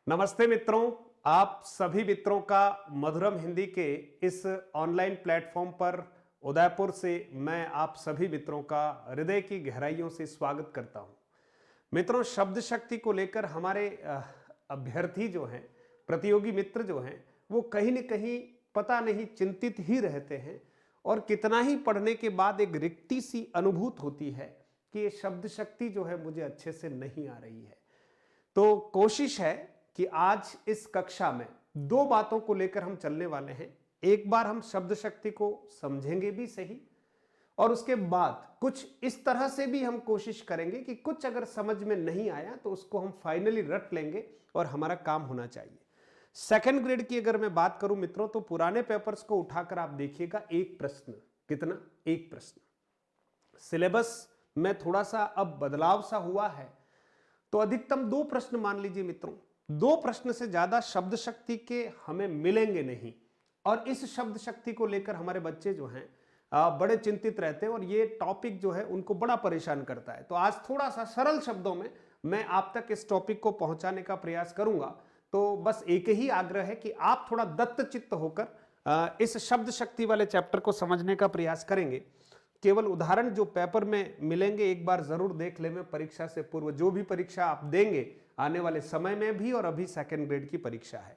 नमस्ते मित्रों, आप सभी मित्रों का मधुरम हिंदी के इस ऑनलाइन प्लेटफॉर्म पर उदयपुर से मैं आप सभी मित्रों का हृदय की गहराइयों से स्वागत करता हूं। मित्रों, शब्द शक्ति को लेकर हमारे अभ्यर्थी जो हैं, प्रतियोगी मित्र जो हैं, वो कहीं न कहीं पता नहीं चिंतित ही रहते हैं और कितना ही पढ़ने के बाद एक रिक्ति सी अनुभूत होती है कि ये शब्द शक्ति जो है मुझे अच्छे से नहीं आ रही है। तो कोशिश है कि आज इस कक्षा में दो बातों को लेकर हम चलने वाले हैं। एक बार हम शब्द शक्ति को समझेंगे भी सही और उसके बाद कुछ इस तरह से भी हम कोशिश करेंगे कि कुछ अगर समझ में नहीं आया तो उसको हम फाइनली रट लेंगे और हमारा काम होना चाहिए। सेकंड ग्रेड की अगर मैं बात करूं मित्रों, तो पुराने पेपर्स को उठाकर आप देखिएगा, एक प्रश्न, कितना, एक प्रश्न। सिलेबस में थोड़ा सा अब बदलाव सा हुआ है, तो अधिकतम दो प्रश्न मान लीजिए मित्रों, दो प्रश्न से ज्यादा शब्द शक्ति के हमें मिलेंगे नहीं। और इस शब्द शक्ति को लेकर हमारे बच्चे जो हैं बड़े चिंतित रहते हैं और ये टॉपिक जो है उनको बड़ा परेशान करता है। तो आज थोड़ा सा सरल शब्दों में मैं आप तक इस टॉपिक को पहुंचाने का प्रयास करूंगा। तो बस एक ही आग्रह है कि आप थोड़ा दत्तचित्त होकर इस शब्द शक्ति वाले चैप्टर को समझने का प्रयास करेंगे। केवल उदाहरण जो पेपर में मिलेंगे एक बार जरूर देख लें, में परीक्षा से पूर्व जो भी परीक्षा आप देंगे आने वाले समय में भी, और अभी सेकंड ग्रेड की परीक्षा है,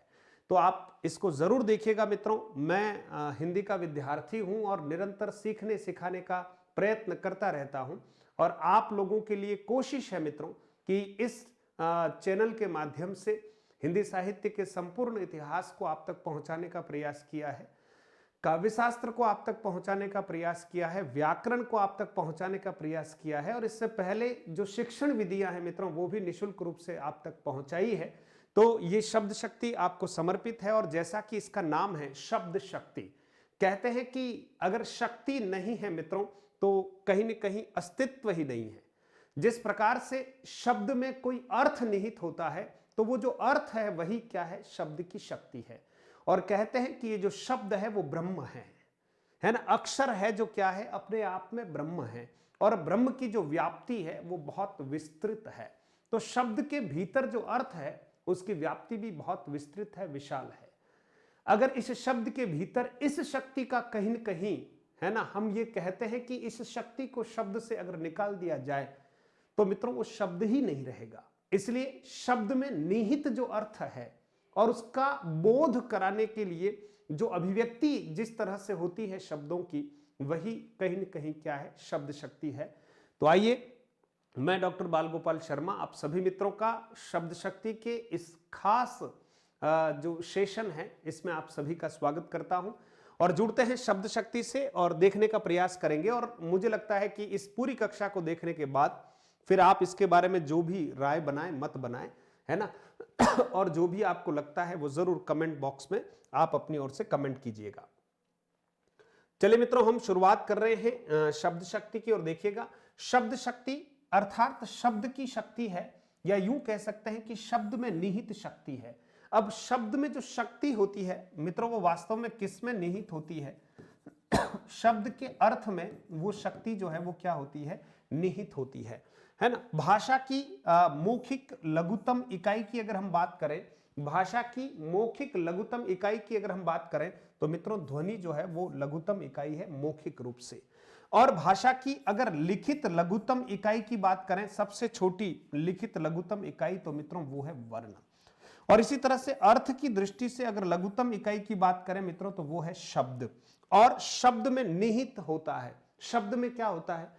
तो आप इसको जरूर देखिएगा मित्रों। मैं हिंदी का विद्यार्थी हूं और निरंतर सीखने सिखाने का प्रयत्न करता रहता हूं और आप लोगों के लिए कोशिश है मित्रों कि इस चैनल के माध्यम से हिंदी साहित्य के संपूर्ण इतिहास को आप तक पहुंचाने का प्रयास किया है, काव्य शास्त्र को आप तक पहुंचाने का प्रयास किया है, व्याकरण को आप तक पहुंचाने का प्रयास किया है, और इससे पहले जो शिक्षण विधियां हैं मित्रों वो भी निःशुल्क रूप से आप तक पहुंचाई है। तो ये शब्द शक्ति आपको समर्पित है। और जैसा कि इसका नाम है शब्द शक्ति, कहते हैं कि अगर शक्ति नहीं है मित्रों तो कहीं न कहीं अस्तित्व ही नहीं है। जिस प्रकार से शब्द में कोई अर्थ निहित होता है, तो वो जो अर्थ है वही क्या है, शब्द की शक्ति है। और कहते हैं कि ये जो शब्द है वो ब्रह्म है ना, अक्षर है जो क्या है, अपने आप में ब्रह्म है, और ब्रह्म की जो व्याप्ति है वो बहुत विस्तृत है। तो शब्द के भीतर जो अर्थ है उसकी व्याप्ति भी बहुत विस्तृत है, विशाल है। अगर इस शब्द के भीतर इस शक्ति का कहीं न कहीं, है ना, हम ये कहते हैं कि इस शक्ति को शब्द से अगर निकाल दिया जाए तो मित्रों वो शब्द ही नहीं रहेगा। इसलिए शब्द में निहित जो अर्थ है और उसका बोध कराने के लिए जो अभिव्यक्ति जिस तरह से होती है शब्दों की, वही कहीं न कहीं क्या है, शब्द शक्ति है। तो आइए, मैं डॉक्टर बाल गोपाल शर्मा आप सभी मित्रों का शब्द शक्ति के इस खास जो सेशन है इसमें आप सभी का स्वागत करता हूं और जुड़ते हैं शब्द शक्ति से और देखने का प्रयास करेंगे। और मुझे लगता है कि इस पूरी कक्षा को देखने के बाद फिर आप इसके बारे में जो भी राय बनाएं, मत बनाएं, है ना, और जो भी आपको लगता है वो जरूर कमेंट बॉक्स में आप अपनी ओर से कमेंट कीजिएगा। चलिए मित्रों, हम शुरुआत कर रहे हैं शब्द शक्ति की। और देखिएगा, शब्द शक्ति अर्थात शब्द की शक्ति है, या यूं कह सकते हैं कि शब्द में निहित शक्ति है। अब शब्द में जो शक्ति होती है मित्रों वो वास्तव में किस में निहित होती है? शब्द के अर्थ में वो शक्ति जो है वो क्या होती है, निहित होती है ना। भाषा की मौखिक लघुतम इकाई की अगर हम बात करें, भाषा की मौखिक लघुतम इकाई की अगर हम बात करें तो मित्रों ध्वनि जो है वो लघुतम इकाई है मौखिक रूप से। और भाषा की अगर लिखित लघुतम इकाई की बात करें, सबसे छोटी लिखित लघुतम इकाई, तो मित्रों वो है वर्ण। और इसी तरह से अर्थ की दृष्टि से अगर लघुतम इकाई की बात करें मित्रों तो वो है शब्द। और शब्द में निहित होता है, शब्द में क्या होता है,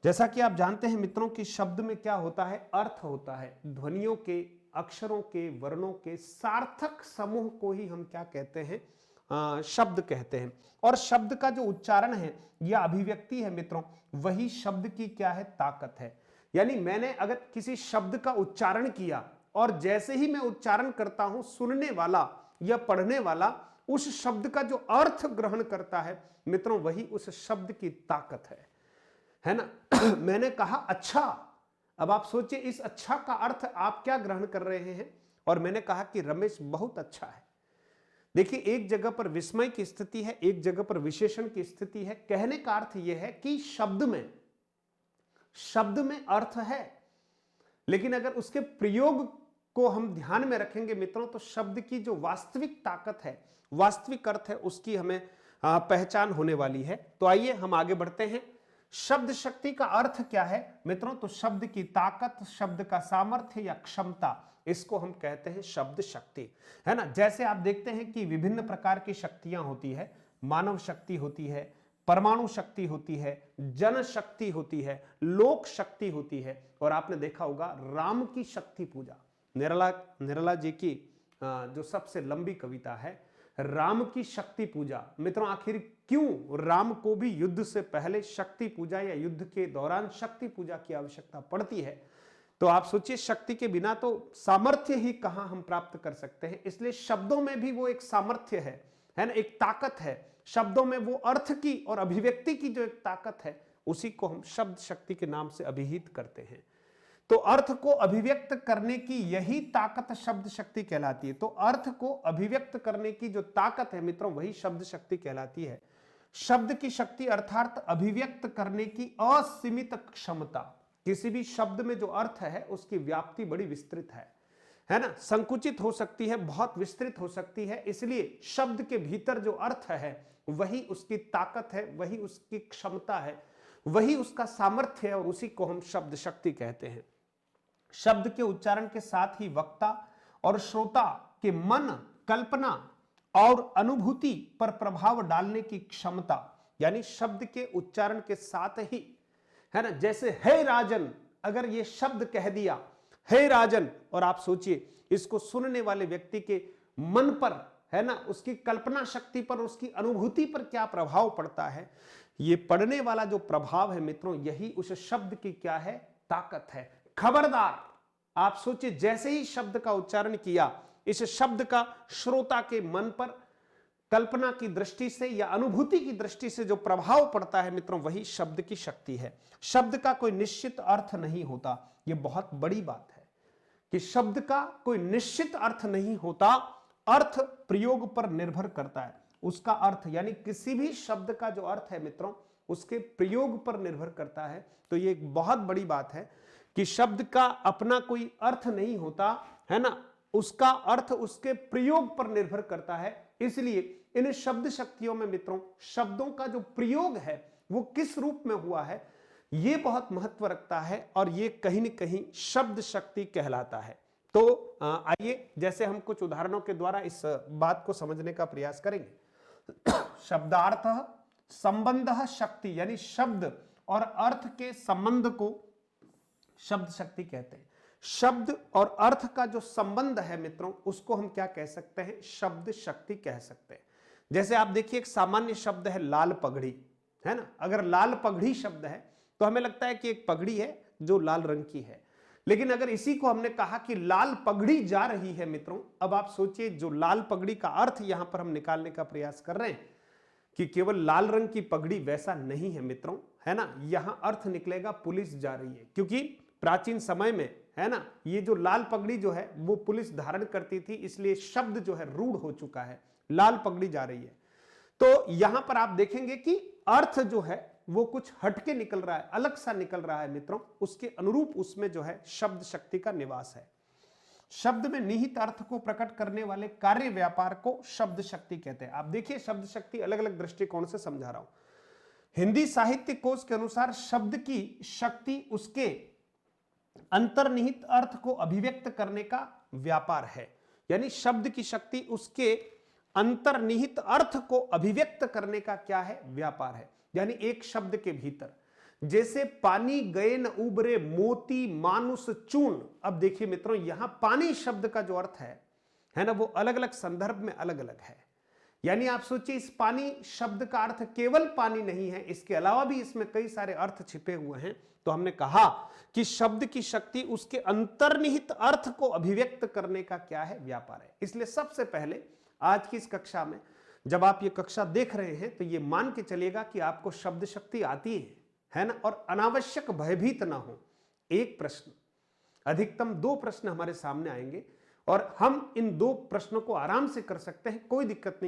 जैसा कि आप जानते हैं मित्रों कि शब्द में क्या होता है, अर्थ होता है। ध्वनियों के, अक्षरों के, वर्णों के सार्थक समूह को ही हम क्या कहते हैं, शब्द कहते हैं। और शब्द का जो उच्चारण है या अभिव्यक्ति है मित्रों, वही शब्द की क्या है, ताकत है। यानी मैंने अगर किसी शब्द का उच्चारण किया और जैसे ही मैं उच्चारण करता हूं, सुनने वाला या पढ़ने वाला उस शब्द का जो अर्थ ग्रहण करता है मित्रों, वही उस शब्द की ताकत है ना। मैंने कहा अच्छा, अब आप सोचिए इस अच्छा का अर्थ आप क्या ग्रहण कर रहे हैं। और मैंने कहा कि रमेश बहुत अच्छा है। देखिए, एक जगह पर विस्मय की स्थिति है, एक जगह पर विशेषण की स्थिति है। कहने का अर्थ यह है कि शब्द में अर्थ है, लेकिन अगर उसके प्रयोग को हम ध्यान में रखेंगे मित्रों, तो शब्द की जो वास्तविक ताकत है, वास्तविक अर्थ है, उसकी हमें पहचान होने वाली है। तो आइए हम आगे बढ़ते हैं। शब्द शक्ति का अर्थ क्या है मित्रों? तो शब्द की ताकत, शब्द का सामर्थ्य या क्षमता, इसको हम कहते हैं शब्द शक्ति, है ना। जैसे आप देखते हैं कि विभिन्न प्रकार की शक्तियां होती है, मानव शक्ति होती है, परमाणु शक्ति होती है, जन शक्ति होती है, लोक शक्ति होती है, और आपने देखा होगा राम की शक्ति पूजा, निर्मला जी की जो सबसे लंबी कविता है, राम की शक्ति पूजा। मित्रों, आखिर क्यों राम को भी युद्ध से पहले शक्ति पूजा या युद्ध के दौरान शक्ति पूजा की आवश्यकता पड़ती है? तो आप सोचिए, शक्ति के बिना तो सामर्थ्य ही कहां हम प्राप्त कर सकते हैं। इसलिए शब्दों में भी वो एक सामर्थ्य है ना, एक ताकत है। शब्दों में वो अर्थ की और अभिव्यक्ति की जो एक ताकत है, उसी को हम शब्द शक्ति के नाम से अभिहित करते हैं। तो अर्थ को अभिव्यक्त करने की यही ताकत शब्द शक्ति कहलाती है। तो अर्थ को अभिव्यक्त करने की जो ताकत है मित्रों, वही शब्द शक्ति कहलाती है। शब्द की शक्ति अर्थात अभिव्यक्त करने की असीमित क्षमता। किसी भी शब्द में जो अर्थ है उसकी व्याप्ति बड़ी विस्तृत है ना, संकुचित हो सकती है, बहुत विस्तृत हो सकती है। इसलिए शब्द के भीतर जो अर्थ है वही उसकी ताकत है, वही उसकी क्षमता है, वही उसका सामर्थ्य है, और उसी को हम शब्द शक्ति कहते हैं। शब्द के उच्चारण के साथ ही वक्ता और श्रोता के मन, कल्पना और अनुभूति पर प्रभाव डालने की क्षमता, यानी शब्द के उच्चारण के साथ ही, है ना, जैसे हे राजन, अगर ये शब्द कह दिया हे राजन, और आप सोचिए इसको सुनने वाले व्यक्ति के मन पर, है ना, उसकी कल्पना शक्ति पर, उसकी अनुभूति पर क्या प्रभाव पड़ता है। ये पढ़ने वाला जो प्रभाव है मित्रों, यही उस शब्द की क्या है, ताकत है। खबरदार, आप सोचिए, जैसे ही शब्द का उच्चारण किया, इस शब्द का श्रोता के मन पर कल्पना की दृष्टि से या अनुभूति की दृष्टि से जो प्रभाव पड़ता है मित्रों, वही शब्द की शक्ति है। शब्द का कोई निश्चित अर्थ नहीं होता। यह बहुत बड़ी बात है कि शब्द का कोई निश्चित अर्थ नहीं होता। अर्थ प्रयोग पर निर्भर करता है। उसका अर्थ, यानी किसी भी शब्द का जो अर्थ है मित्रों, उसके प्रयोग पर निर्भर करता है। तो ये एक बहुत बड़ी बात है कि शब्द का अपना कोई अर्थ नहीं होता, है ना, उसका अर्थ उसके प्रयोग पर निर्भर करता है। इसलिए इन शब्द शक्तियों में मित्रों, शब्दों का जो प्रयोग है वो किस रूप में हुआ है, ये बहुत महत्व रखता है, और ये कहीं न कहीं शब्द शक्ति कहलाता है। तो आइए, जैसे हम कुछ उदाहरणों के द्वारा इस बात को समझने का प्रयास करेंगे। शब्दार्थ संबंध शक्ति, यानी शब्द और अर्थ के संबंध को शब्द शक्ति कहते हैं। शब्द और अर्थ का जो संबंध है मित्रों, उसको हम क्या कह सकते हैं, शब्द शक्ति कह सकते हैं। जैसे आप देखिए, एक सामान्य शब्द है लाल पगड़ी, है ना। अगर लाल पगड़ी शब्द है तो हमें लगता है कि एक पगड़ी है जो लाल रंग की है। लेकिन अगर इसी को हमने कहा कि लाल पगड़ी जा रही है मित्रों, अब आप सोचिए, जो लाल पगड़ी का अर्थ यहां पर हम निकालने का प्रयास कर रहे हैं कि केवल लाल रंग की पगड़ी, वैसा नहीं है मित्रों, है ना। यहां अर्थ निकलेगा पुलिस जा रही है, क्योंकि प्राचीन समय में, है ना, ये जो लाल पगड़ी जो है वो पुलिस धारण करती थी, इसलिए शब्द जो है रूढ़ हो चुका है, लाल पगड़ी जा रही है। तो यहां पर आप देखेंगे कि अर्थ जो है वो कुछ हटके निकल रहा है, अलग सा निकल रहा है मित्रों, उसके अनुरूप उसमें जो है शब्द शक्ति का निवास है। शब्द में निहित अर्थ को प्रकट करने वाले कार्य व्यापार को शब्द शक्ति कहते हैं। आप देखिए, शब्द शक्ति अलग अलग दृष्टिकोण से समझा रहा हूं। हिंदी साहित्य कोश के अनुसार शब्द की शक्ति उसके अंतर्निहित अर्थ को अभिव्यक्त करने का व्यापार है। यानी शब्द की शक्ति उसके अंतर्निहित अर्थ को अभिव्यक्त करने का क्या है, व्यापार है। यानी एक शब्द के भीतर, जैसे पानी गए न उबरे मोती मानुष चून। अब देखिए मित्रों, यहां पानी शब्द का जो अर्थ है ना, वो अलग अलग संदर्भ में अलग अलग है। यानी आप सोचिए, इस पानी शब्द का अर्थ केवल पानी नहीं है, इसके अलावा भी इसमें कई सारे अर्थ छिपे हुए हैं। तो हमने कहा कि शब्द की शक्ति उसके अंतर्निहित अर्थ को अभिव्यक्त करने का क्या है, व्यापार है। इसलिए सबसे पहले आज की इस कक्षा में, जब आप ये कक्षा देख रहे हैं, तो ये मान के चलिएगा कि आपको शब्द शक्ति आती है ना, और अनावश्यक भयभीत ना हो। एक प्रश्न, अधिकतम 2 प्रश्न हमारे सामने आएंगे, और हम इन 2 प्रश्नों को आराम से कर सकते हैं, कोई दिक्कत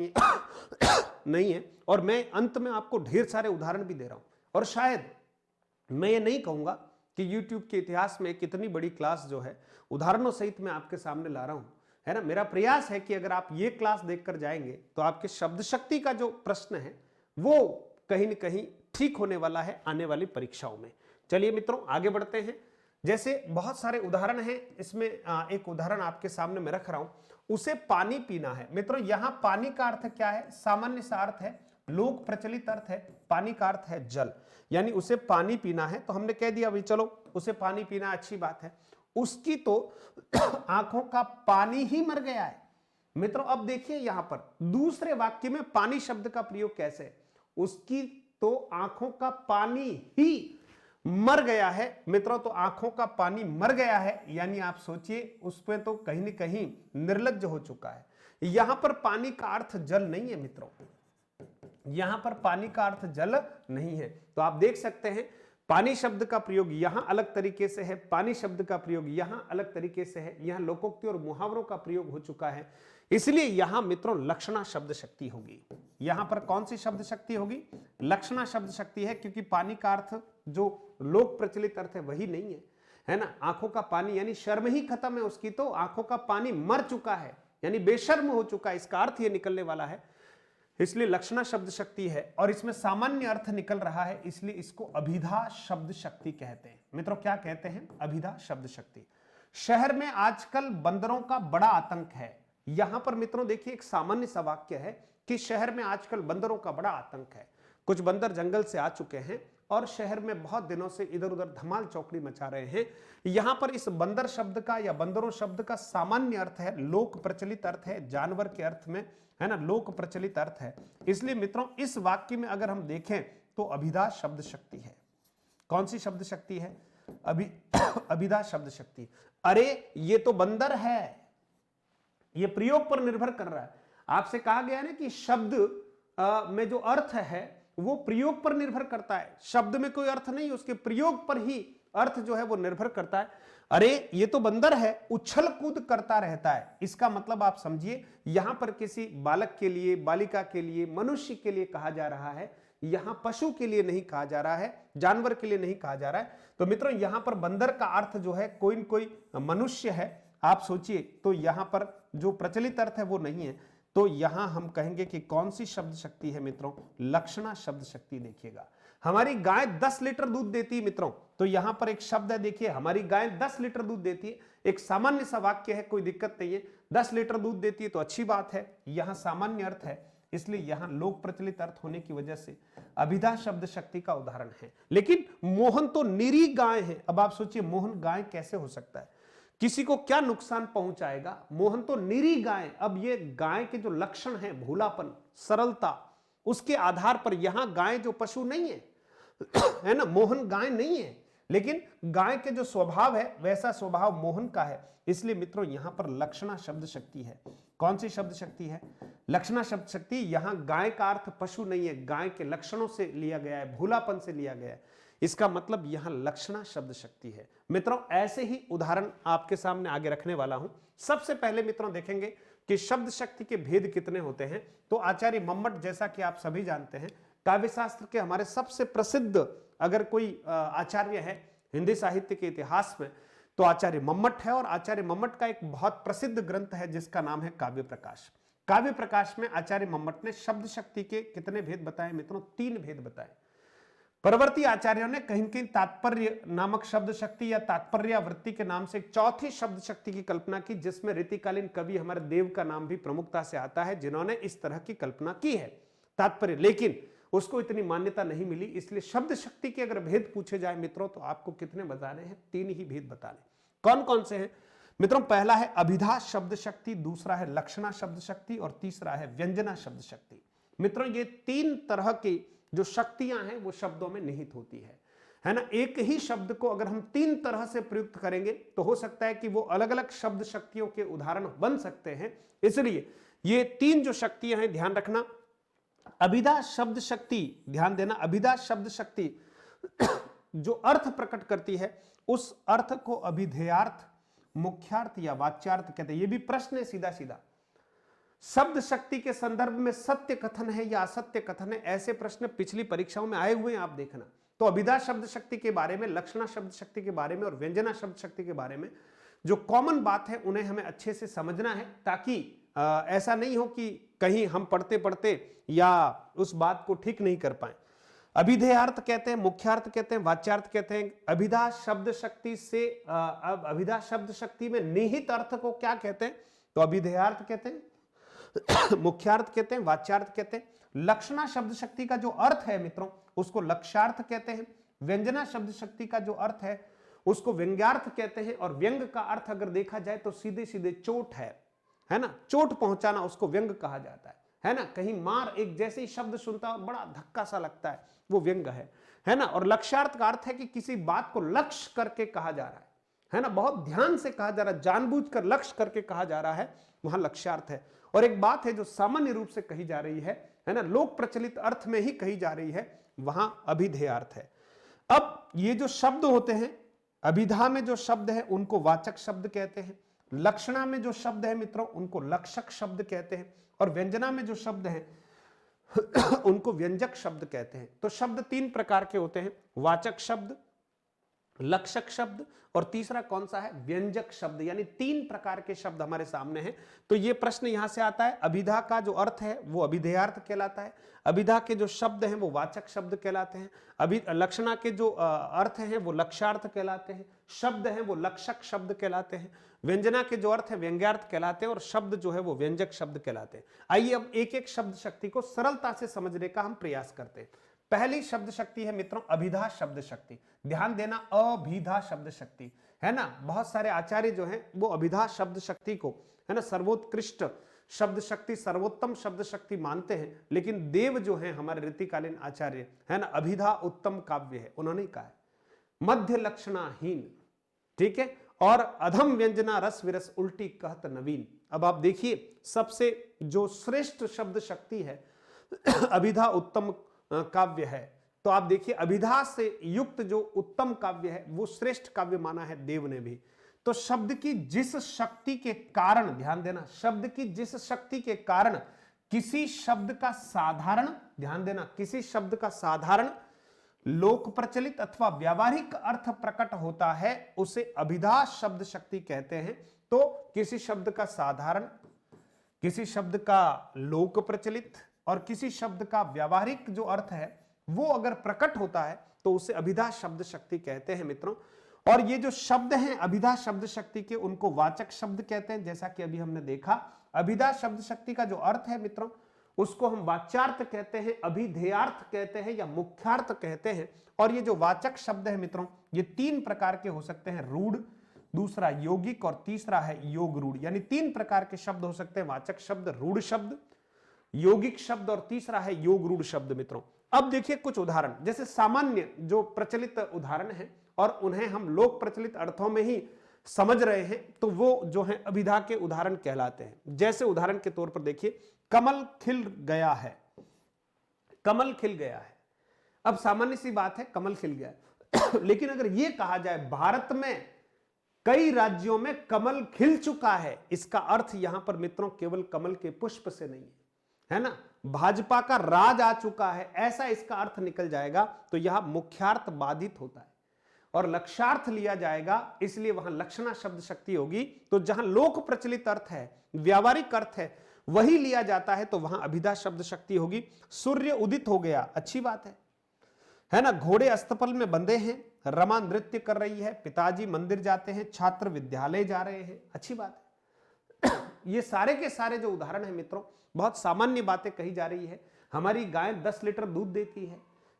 नहीं है। और मैं अंत में आपको ढेर सारे उदाहरण भी दे रहा हूं, और शायद मैं ये नहीं कहूंगा कि YouTube के इतिहास में एक इतनी बड़ी क्लास जो है उदाहरणों सहित मैं आपके सामने ला रहा हूं, है ना। मेरा प्रयास है कि अगर आप ये क्लास देखकर जाएंगे तो आपके शब्द शक्ति का जो प्रश्न है वो कहीं न कहीं ठीक होने वाला है आने वाली परीक्षाओं में। चलिए मित्रों आगे बढ़ते हैं। जैसे बहुत सारे उदाहरण हैं, इसमें एक उदाहरण आपके सामने मैं रख रहा हूं, उसे पानी पीना है। मित्रों यहां पानी का अर्थ क्या है? सामान्य सा अर्थ है, लोक प्रचलित अर्थ है। पानी का अर्थ है जल, यानी उसे पानी पीना है। तो हमने कह दिया भाई चलो उसे पानी पीना अच्छी बात है। उसकी तो आंखों का पानी ही मर गया है। मित्रों अब देखिए यहां पर दूसरे वाक्य में पानी शब्द का प्रयोग कैसे है? उसकी तो आंखों का पानी ही मर गया है। मित्रों तो आंखों का पानी मर गया है, यानी आप सोचिए उसमें तो कहीं न कहीं निर्लज्ज हो चुका है। यहां पर पानी का अर्थ जल नहीं है मित्रों, यहां पर पानी का अर्थ जल नहीं है। तो आप देख सकते हैं पानी शब्द का प्रयोग यहां अलग तरीके से है, पानी शब्द का प्रयोग यहां अलग तरीके से है। यहां लोकोक्ति और मुहावरों का प्रयोग हो चुका है, इसलिए यहां मित्रों लक्षणा शब्द शक्ति होगी। यहां पर कौन सी शब्द शक्ति होगी? लक्षणा शब्द शक्ति है, क्योंकि पानी का अर्थ जो लोक प्रचलित अर्थ है वही नहीं है ना। आंखों का पानी यानी शर्म ही खत्म है उसकी, तो आंखों का पानी मर चुका है यानी बेशर्म हो चुका है, इसका अर्थ ये निकलने वाला है। इसलिए लक्षणा शब्द शक्ति है और इसमें सामान्य अर्थ निकल रहा है, इसलिए इसको अभिधा शब्द शक्ति कहते हैं। मित्रों क्या कहते हैं? अभिधा शब्द शक्ति। शहर में आजकल बंदरों का बड़ा आतंक है। यहां पर मित्रों देखिए एक सामान्य सा वाक्य है कि शहर में आजकल बंदरों का बड़ा आतंक है। कुछ बंदर जंगल से आ चुके हैं और शहर में बहुत दिनों से इधर उधर धमाल चौकड़ी मचा रहे हैं। यहां पर इस बंदर शब्द का या बंदरों शब्द का सामान्य अर्थ है, लोक प्रचलित अर्थ है, जानवर के अर्थ में, है ना, लोक प्रचलित अर्थ है। इसलिए मित्रों इस वाक्य में अगर हम देखें तो अभिधा शब्द शक्ति है। कौन सी शब्द शक्ति है? अभिधा शब्द शक्ति। अरे ये तो बंदर है, ये प्रयोग पर निर्भर कर रहा है। आपसे कहा गया है ना कि शब्द में जो अर्थ है वो प्रयोग पर निर्भर करता है। शब्द में कोई अर्थ नहीं, उसके प्रयोग पर ही अर्थ जो है वो निर्भर करता है। अरे ये तो बंदर है, उछल कूद करता रहता है। इसका मतलब आप समझिए यहां पर किसी बालक के लिए, बालिका के लिए, मनुष्य के लिए कहा जा रहा है, यहां पशु के लिए नहीं कहा जा रहा है, जानवर के लिए नहीं कहा जा रहा है। तो मित्रों यहां पर बंदर का अर्थ जो है कोई न कोई मनुष्य है, आप सोचिए। तो यहां पर जो प्रचलित अर्थ है वो नहीं है। तो यहां हम कहेंगे कि कौन सी शब्द शक्ति है मित्रों? लक्षणा शब्द शक्ति। देखिएगा हमारी गाय 10 लीटर दूध देती है मित्रों, तो यहां पर एक शब्द है, देखिए हमारी गाय 10 लीटर दूध देती है। एक सामान्य सा वाक्य है, कोई दिक्कत नहीं है। 10 लीटर दूध देती है तो अच्छी बात है, यहां सामान्य अर्थ है, इसलिए यहां लोक प्रचलित अर्थ होने की वजह से अभिधा शब्द शक्ति का उदाहरण है। लेकिन मोहन तो निरी गाय है। अब आप सोचिए मोहन गाय कैसे हो सकता है? किसी को क्या नुकसान पहुंचाएगा? मोहन तो निरी गाय। अब ये गाय के जो लक्षण है, भोलापन, सरलता, उसके आधार पर यहां गाय जो पशु नहीं है, है ना, मोहन गाय नहीं है, लेकिन गाय के जो स्वभाव है वैसा स्वभाव मोहन का है। इसलिए मित्रों यहां पर लक्षणा शब्द शक्ति है। कौन सी शब्द शक्ति है? लक्षणा शब्द शक्ति। यहां गाय का अर्थ पशु नहीं है, गाय के लक्षणों से लिया गया है, भोलापन से लिया गया है। इसका मतलब यहां लक्षणा शब्द शक्ति है। मित्रों ऐसे ही उदाहरण आपके सामने आगे रखने वाला हूं। सबसे पहले मित्रों देखेंगे कि शब्द शक्ति के भेद कितने होते हैं। तो आचार्य मम्मट, जैसा कि आप सभी जानते हैं, काव्य शास्त्र के हमारे सबसे प्रसिद्ध अगर कोई आचार्य है हिंदी साहित्य के इतिहास में तो आचार्य मम्मट है। और आचार्य मम्मट का एक बहुत प्रसिद्ध ग्रंथ है जिसका नाम है काव्य प्रकाश। काव्य प्रकाश में आचार्य मम्मट ने शब्द शक्ति के कितने भेद बताए मित्रों? 3 भेद बताए। परवर्ती आचार्यों ने कहीं कहीं तात्पर्य नामक शब्द शक्ति या तात्पर्यावृत्ति के नाम से एक चौथी शब्द शक्ति की कल्पना की, जिसमें रीतिकालीन कवि हमारे देव का नाम भी प्रमुखता से आता है, जिन्होंने इस तरह की कल्पना की है तात्पर्य, लेकिन उसको इतनी मान्यता नहीं मिली। इसलिए शब्द शक्ति के अगर भेद पूछे जाए मित्रों तो आपको कितने बताने हैं? 3 ही भेद बताने। कौन कौन से हैं मित्रों? पहला है अभिधा शब्द शक्ति, दूसरा है लक्षणा शब्द शक्ति और तीसरा है व्यंजना शब्द शक्ति। मित्रों ये 3 तरह की जो शक्तियां हैं वो शब्दों में निहित होती है ना। एक ही शब्द को अगर हम 3 तरह से प्रयुक्त करेंगे तो हो सकता है कि वो अलग अलग शब्द शक्तियों के उदाहरण बन सकते हैं। इसलिए ये 3 जो शक्तियां हैं ध्यान रखना। अभिधा शब्द शक्ति, ध्यान देना, अभिधा शब्द शक्ति जो अर्थ प्रकट करती है उस अर्थ को अभिधेयार्थ, मुख्यार्थ या वाच्यार्थ कहते हैं। ये भी प्रश्न है सीधा सीधा। शब्द शक्ति के संदर्भ में सत्य कथन है या असत्य कथन है, ऐसे प्रश्न पिछली परीक्षाओं में आए हुए हैं, आप देखना। तो अभिधा शब्द शक्ति के बारे में, लक्षणा शब्द शक्ति के बारे में और व्यंजना शब्द शक्ति के बारे में जो कॉमन बात है उन्हें हमें अच्छे से समझना है, ताकि ऐसा नहीं हो कि कहीं हम पढ़ते पढ़ते या उस बात को ठीक नहीं कर पाए। अभिधेयार्थ कहते हैं, मुख्यार्थ कहते हैं, वाच्यार्थ कहते हैं। अभिधा शब्द शक्ति से अब अभिधा शब्द शक्ति में निहित अर्थ को क्या कहते हैं? तो अभिधेयार्थ कहते हैं, मुख्यार्थ कहते हैं, वाच्यार्थ कहते हैं। लक्षणा शब्द शक्ति का जो अर्थ है मित्रों उसको लक्ष्यार्थ कहते हैं। व्यंजना शब्द शक्ति का जो अर्थ है उसको व्यंग्यार्थ कहते हैं। और व्यंग का अर्थ अगर देखा जाए तो सीधे सीधे चोट है ना, चोट पहुंचाना, उसको व्यंग कहा जाता है ना। कहीं मार, एक जैसे ही शब्द सुनता और बड़ा धक्का सा लगता है, वो व्यंग है ना। और लक्ष्यार्थ का अर्थ है कि किसी बात को लक्ष्य करके कहा जा रहा है ना, बहुत ध्यान से कहा जा रहा है, जानबूझकर लक्ष्य करके कहा जा रहा है, वहां लक्ष्यार्थ है। और एक बात है जो सामान्य रूप से कही जा रही है ना, लोक प्रचलित अर्थ में ही कही जा रही है, वहां अभिधेयार्थ है। अब ये जो शब्द होते हैं, अभिधा में जो शब्द है उनको वाचक शब्द कहते हैं, लक्षणा में जो शब्द है मित्रों उनको लक्षक शब्द कहते हैं, और व्यंजना में जो शब्द है उनको व्यंजक शब्द कहते हैं। तो शब्द तीन प्रकार के होते हैं, वाचक शब्द, लक्षक शब्द और तीसरा कौन सा है? व्यंजक शब्द। यानी तीन प्रकार के शब्द हमारे सामने हैं। तो ये प्रश्न यहां से आता है, अभिधा का जो अर्थ है वो अभिधेयार्थ कहलाता है, अभिधा के जो शब्द हैं वो वाचक शब्द कहलाते हैं, लक्षणा के जो अर्थ हैं वो लक्ष्यार्थ कहलाते हैं, शब्द हैं वो लक्षक शब्द कहलाते हैं, व्यंजना के जो अर्थ है व्यंग्यार्थ कहलाते हैं, और शब्द जो है वो व्यंजक शब्द कहलाते हैं। आइए अब एक एक शब्द शक्ति को सरलता से समझने का हम प्रयास करते हैं। पहली शब्द शक्ति है मित्रों अभिधा शब्द शक्ति। ध्यान देना, अभिधा शब्द शक्ति है ना। बहुत सारे आचार्य जो हैं वो अभिधा शब्द शक्ति को है ना सर्वोत्कृष्ट शब्द शक्ति, सर्वोत्तम शब्द शक्ति मानते हैं, लेकिन देव जो हैं हमारे रीतिकालीन आचार्य है ना, अभिधा उत्तम काव्य है, उन्होंने कहा है मध्य लक्षणाहीन, ठीक है, और अधम व्यंजना रस विरस उल्टी कहत नवीन। अब आप देखिए सबसे जो श्रेष्ठ शब्द शक्ति है अभिधा उत्तम काव्य है, तो आप देखिए अभिधा से युक्त जो उत्तम काव्य है वो श्रेष्ठ काव्य माना है देव ने भी। तो शब्द की जिस शक्ति के कारण, ध्यान देना, शब्द की जिस शक्ति के कारण किसी शब्द का साधारण, ध्यान देना, किसी शब्द का साधारण लोक प्रचलित अथवा व्यावहारिक अर्थ प्रकट होता है उसे अभिधा शब्द शक्ति कहते हैं। तो किसी शब्द का साधारण, किसी शब्द का लोक प्रचलित और किसी शब्द का व्यावहारिक जो अर्थ है वो अगर प्रकट होता है तो उसे अभिधा शब्द शक्ति कहते हैं मित्रों। और ये जो शब्द हैं अभिधा शब्द शक्ति के, उनको वाचक शब्द कहते हैं। जैसा कि अभी हमने देखा, अभिधा शब्द शक्ति का जो अर्थ है मित्रों उसको हम वाच्यार्थ कहते हैं, अभिधेयार्थ कहते हैं या मुख्यार्थ कहते हैं। और ये जो वाचक शब्द है मित्रों ये तीन प्रकार के हो सकते हैं, रूढ़, दूसरा यौगिक और तीसरा है योग रूढ़। यानी तीन प्रकार के शब्द हो सकते हैं, वाचक शब्द, रूढ़ शब्द, यौगिक शब्द और तीसरा है योग रूढ़ शब्द मित्रों। अब देखिए कुछ उदाहरण, जैसे सामान्य जो प्रचलित उदाहरण है और उन्हें हम लोक प्रचलित अर्थों में ही समझ रहे हैं, तो वो जो है अभिधा के उदाहरण कहलाते हैं। जैसे उदाहरण के तौर पर देखिए, कमल खिल गया है, कमल खिल गया है। अब सामान्य सी बात है, कमल खिल गया लेकिन अगर यह कहा जाए भारत में कई राज्यों में कमल खिल चुका है, इसका अर्थ यहां पर मित्रों केवल कमल के पुष्प से नहीं है ना, भाजपा का राज आ चुका है, ऐसा इसका अर्थ निकल जाएगा। तो यह मुख्यार्थ बाधित होता है और लक्ष्यार्थ लिया जाएगा, इसलिए वहां लक्षणा शब्द शक्ति होगी। तो जहां लोक प्रचलित अर्थ है, व्यावहारिक अर्थ है, वही लिया जाता है, तो वहां अभिधा शब्द शक्ति होगी। सूर्य उदित हो गया, अच्छी बात है ना। घोड़े अस्तपल में बंधे हैं, रमा नृत्य कर रही है, पिताजी मंदिर जाते हैं, छात्र विद्यालय जा रहे हैं, अच्छी बात है ये सारे के सारे जो उदाहरण है मित्रों, बहुत सामान्य बातें कही जा रही है। हमारी गाय 10 लीटर दूध देती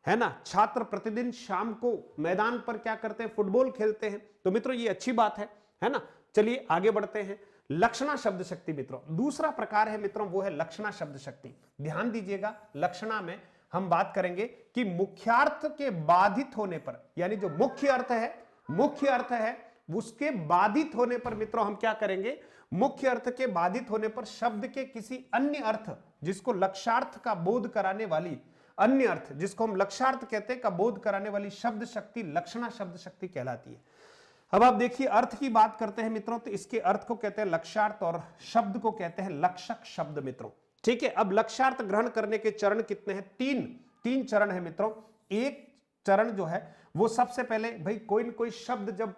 है ना। छात्र प्रतिदिन शाम को मैदान पर क्या करते हैं, फुटबॉल खेलते हैं। तो मित्रों ये अच्छी बात है ना। चलिए आगे बढ़ते हैं। लक्षणा शब्द शक्ति मित्रों दूसरा प्रकार है मित्रों, वो है लक्षणा शब्द शक्ति। ध्यान दीजिएगा, लक्षणा में हम बात करेंगे कि मुख्यार्थ के बाधित होने पर, यानी जो मुख्य अर्थ है उसके बाधित होने पर मित्रों हम क्या करेंगे, मुख्य अर्थ के बाधित होने पर शब्द के किसी अन्य अर्थ जिसको लक्ष्यार्थ का बोध कराने वाली, अन्य अर्थ जिसको हम लक्ष्यार्थ कहते हैं का बोध कराने वाली शब्द शक्ति लक्षणा शब्द शक्ति कहलाती है। अब आप देखिए अर्थ की बात करते हैं मित्रों, तो इसके अर्थ को कहते हैं लक्ष्यार्थ और शब्द को कहते हैं लक्षक शब्द मित्रों, ठीक है। अब लक्ष्यार्थ ग्रहण करने के चरण कितने हैं, तीन चरण है मित्रों। एक चरण जो है वो सबसे पहले भाई कोई न कोई शब्द जब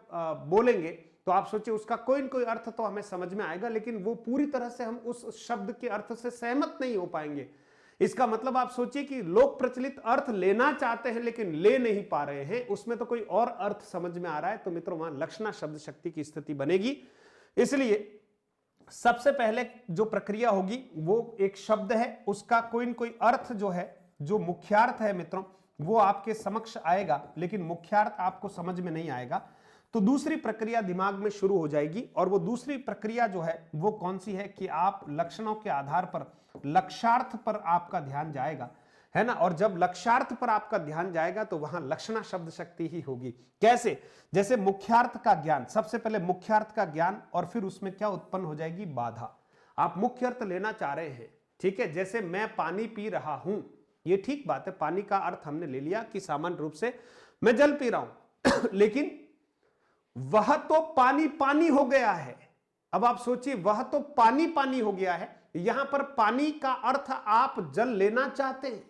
बोलेंगे तो आप सोचिए उसका कोई न कोई अर्थ तो हमें समझ में आएगा, लेकिन वो पूरी तरह से हम उस शब्द के अर्थ से सहमत नहीं हो पाएंगे। इसका मतलब आप सोचिए कि लोक प्रचलित अर्थ लेना चाहते हैं लेकिन ले नहीं पा रहे हैं, उसमें तो कोई और अर्थ समझ में आ रहा है, तो मित्रों वहां लक्षणा शब्द शक्ति की स्थिति बनेगी। इसलिए सबसे पहले जो प्रक्रिया होगी वो एक शब्द है, उसका कोई न कोई अर्थ जो है, जो मुख्यार्थ है मित्रों, वो आपके समक्ष आएगा, लेकिन मुख्यार्थ आपको समझ में नहीं आएगा, तो दूसरी प्रक्रिया दिमाग में शुरू हो जाएगी। और वो दूसरी प्रक्रिया जो है वो कौन सी है कि आप लक्षणों के आधार पर लक्षार्थ पर आपका ध्यान जाएगा, है ना। और जब लक्षार्थ पर आपका ध्यान जाएगा तो वहां लक्षणा शब्द शक्ति ही होगी। कैसे? जैसे मुख्यार्थ का ज्ञान, सबसे पहले मुख्यार्थ का ज्ञान और फिर उसमें क्या उत्पन्न हो जाएगी? बाधा। आप मुख्य अर्थ लेना चाह रहे हैं, ठीक है, जैसे मैं पानी पी रहा हूं, ये ठीक बात है, पानी का अर्थ हमने ले लिया कि सामान्य रूप से मैं जल पी रहा हूं लेकिन वह तो पानी पानी हो गया है। अब आप सोचिए, वह तो पानी पानी हो गया है, यहां पर पानी का अर्थ आप जल लेना चाहते हैं,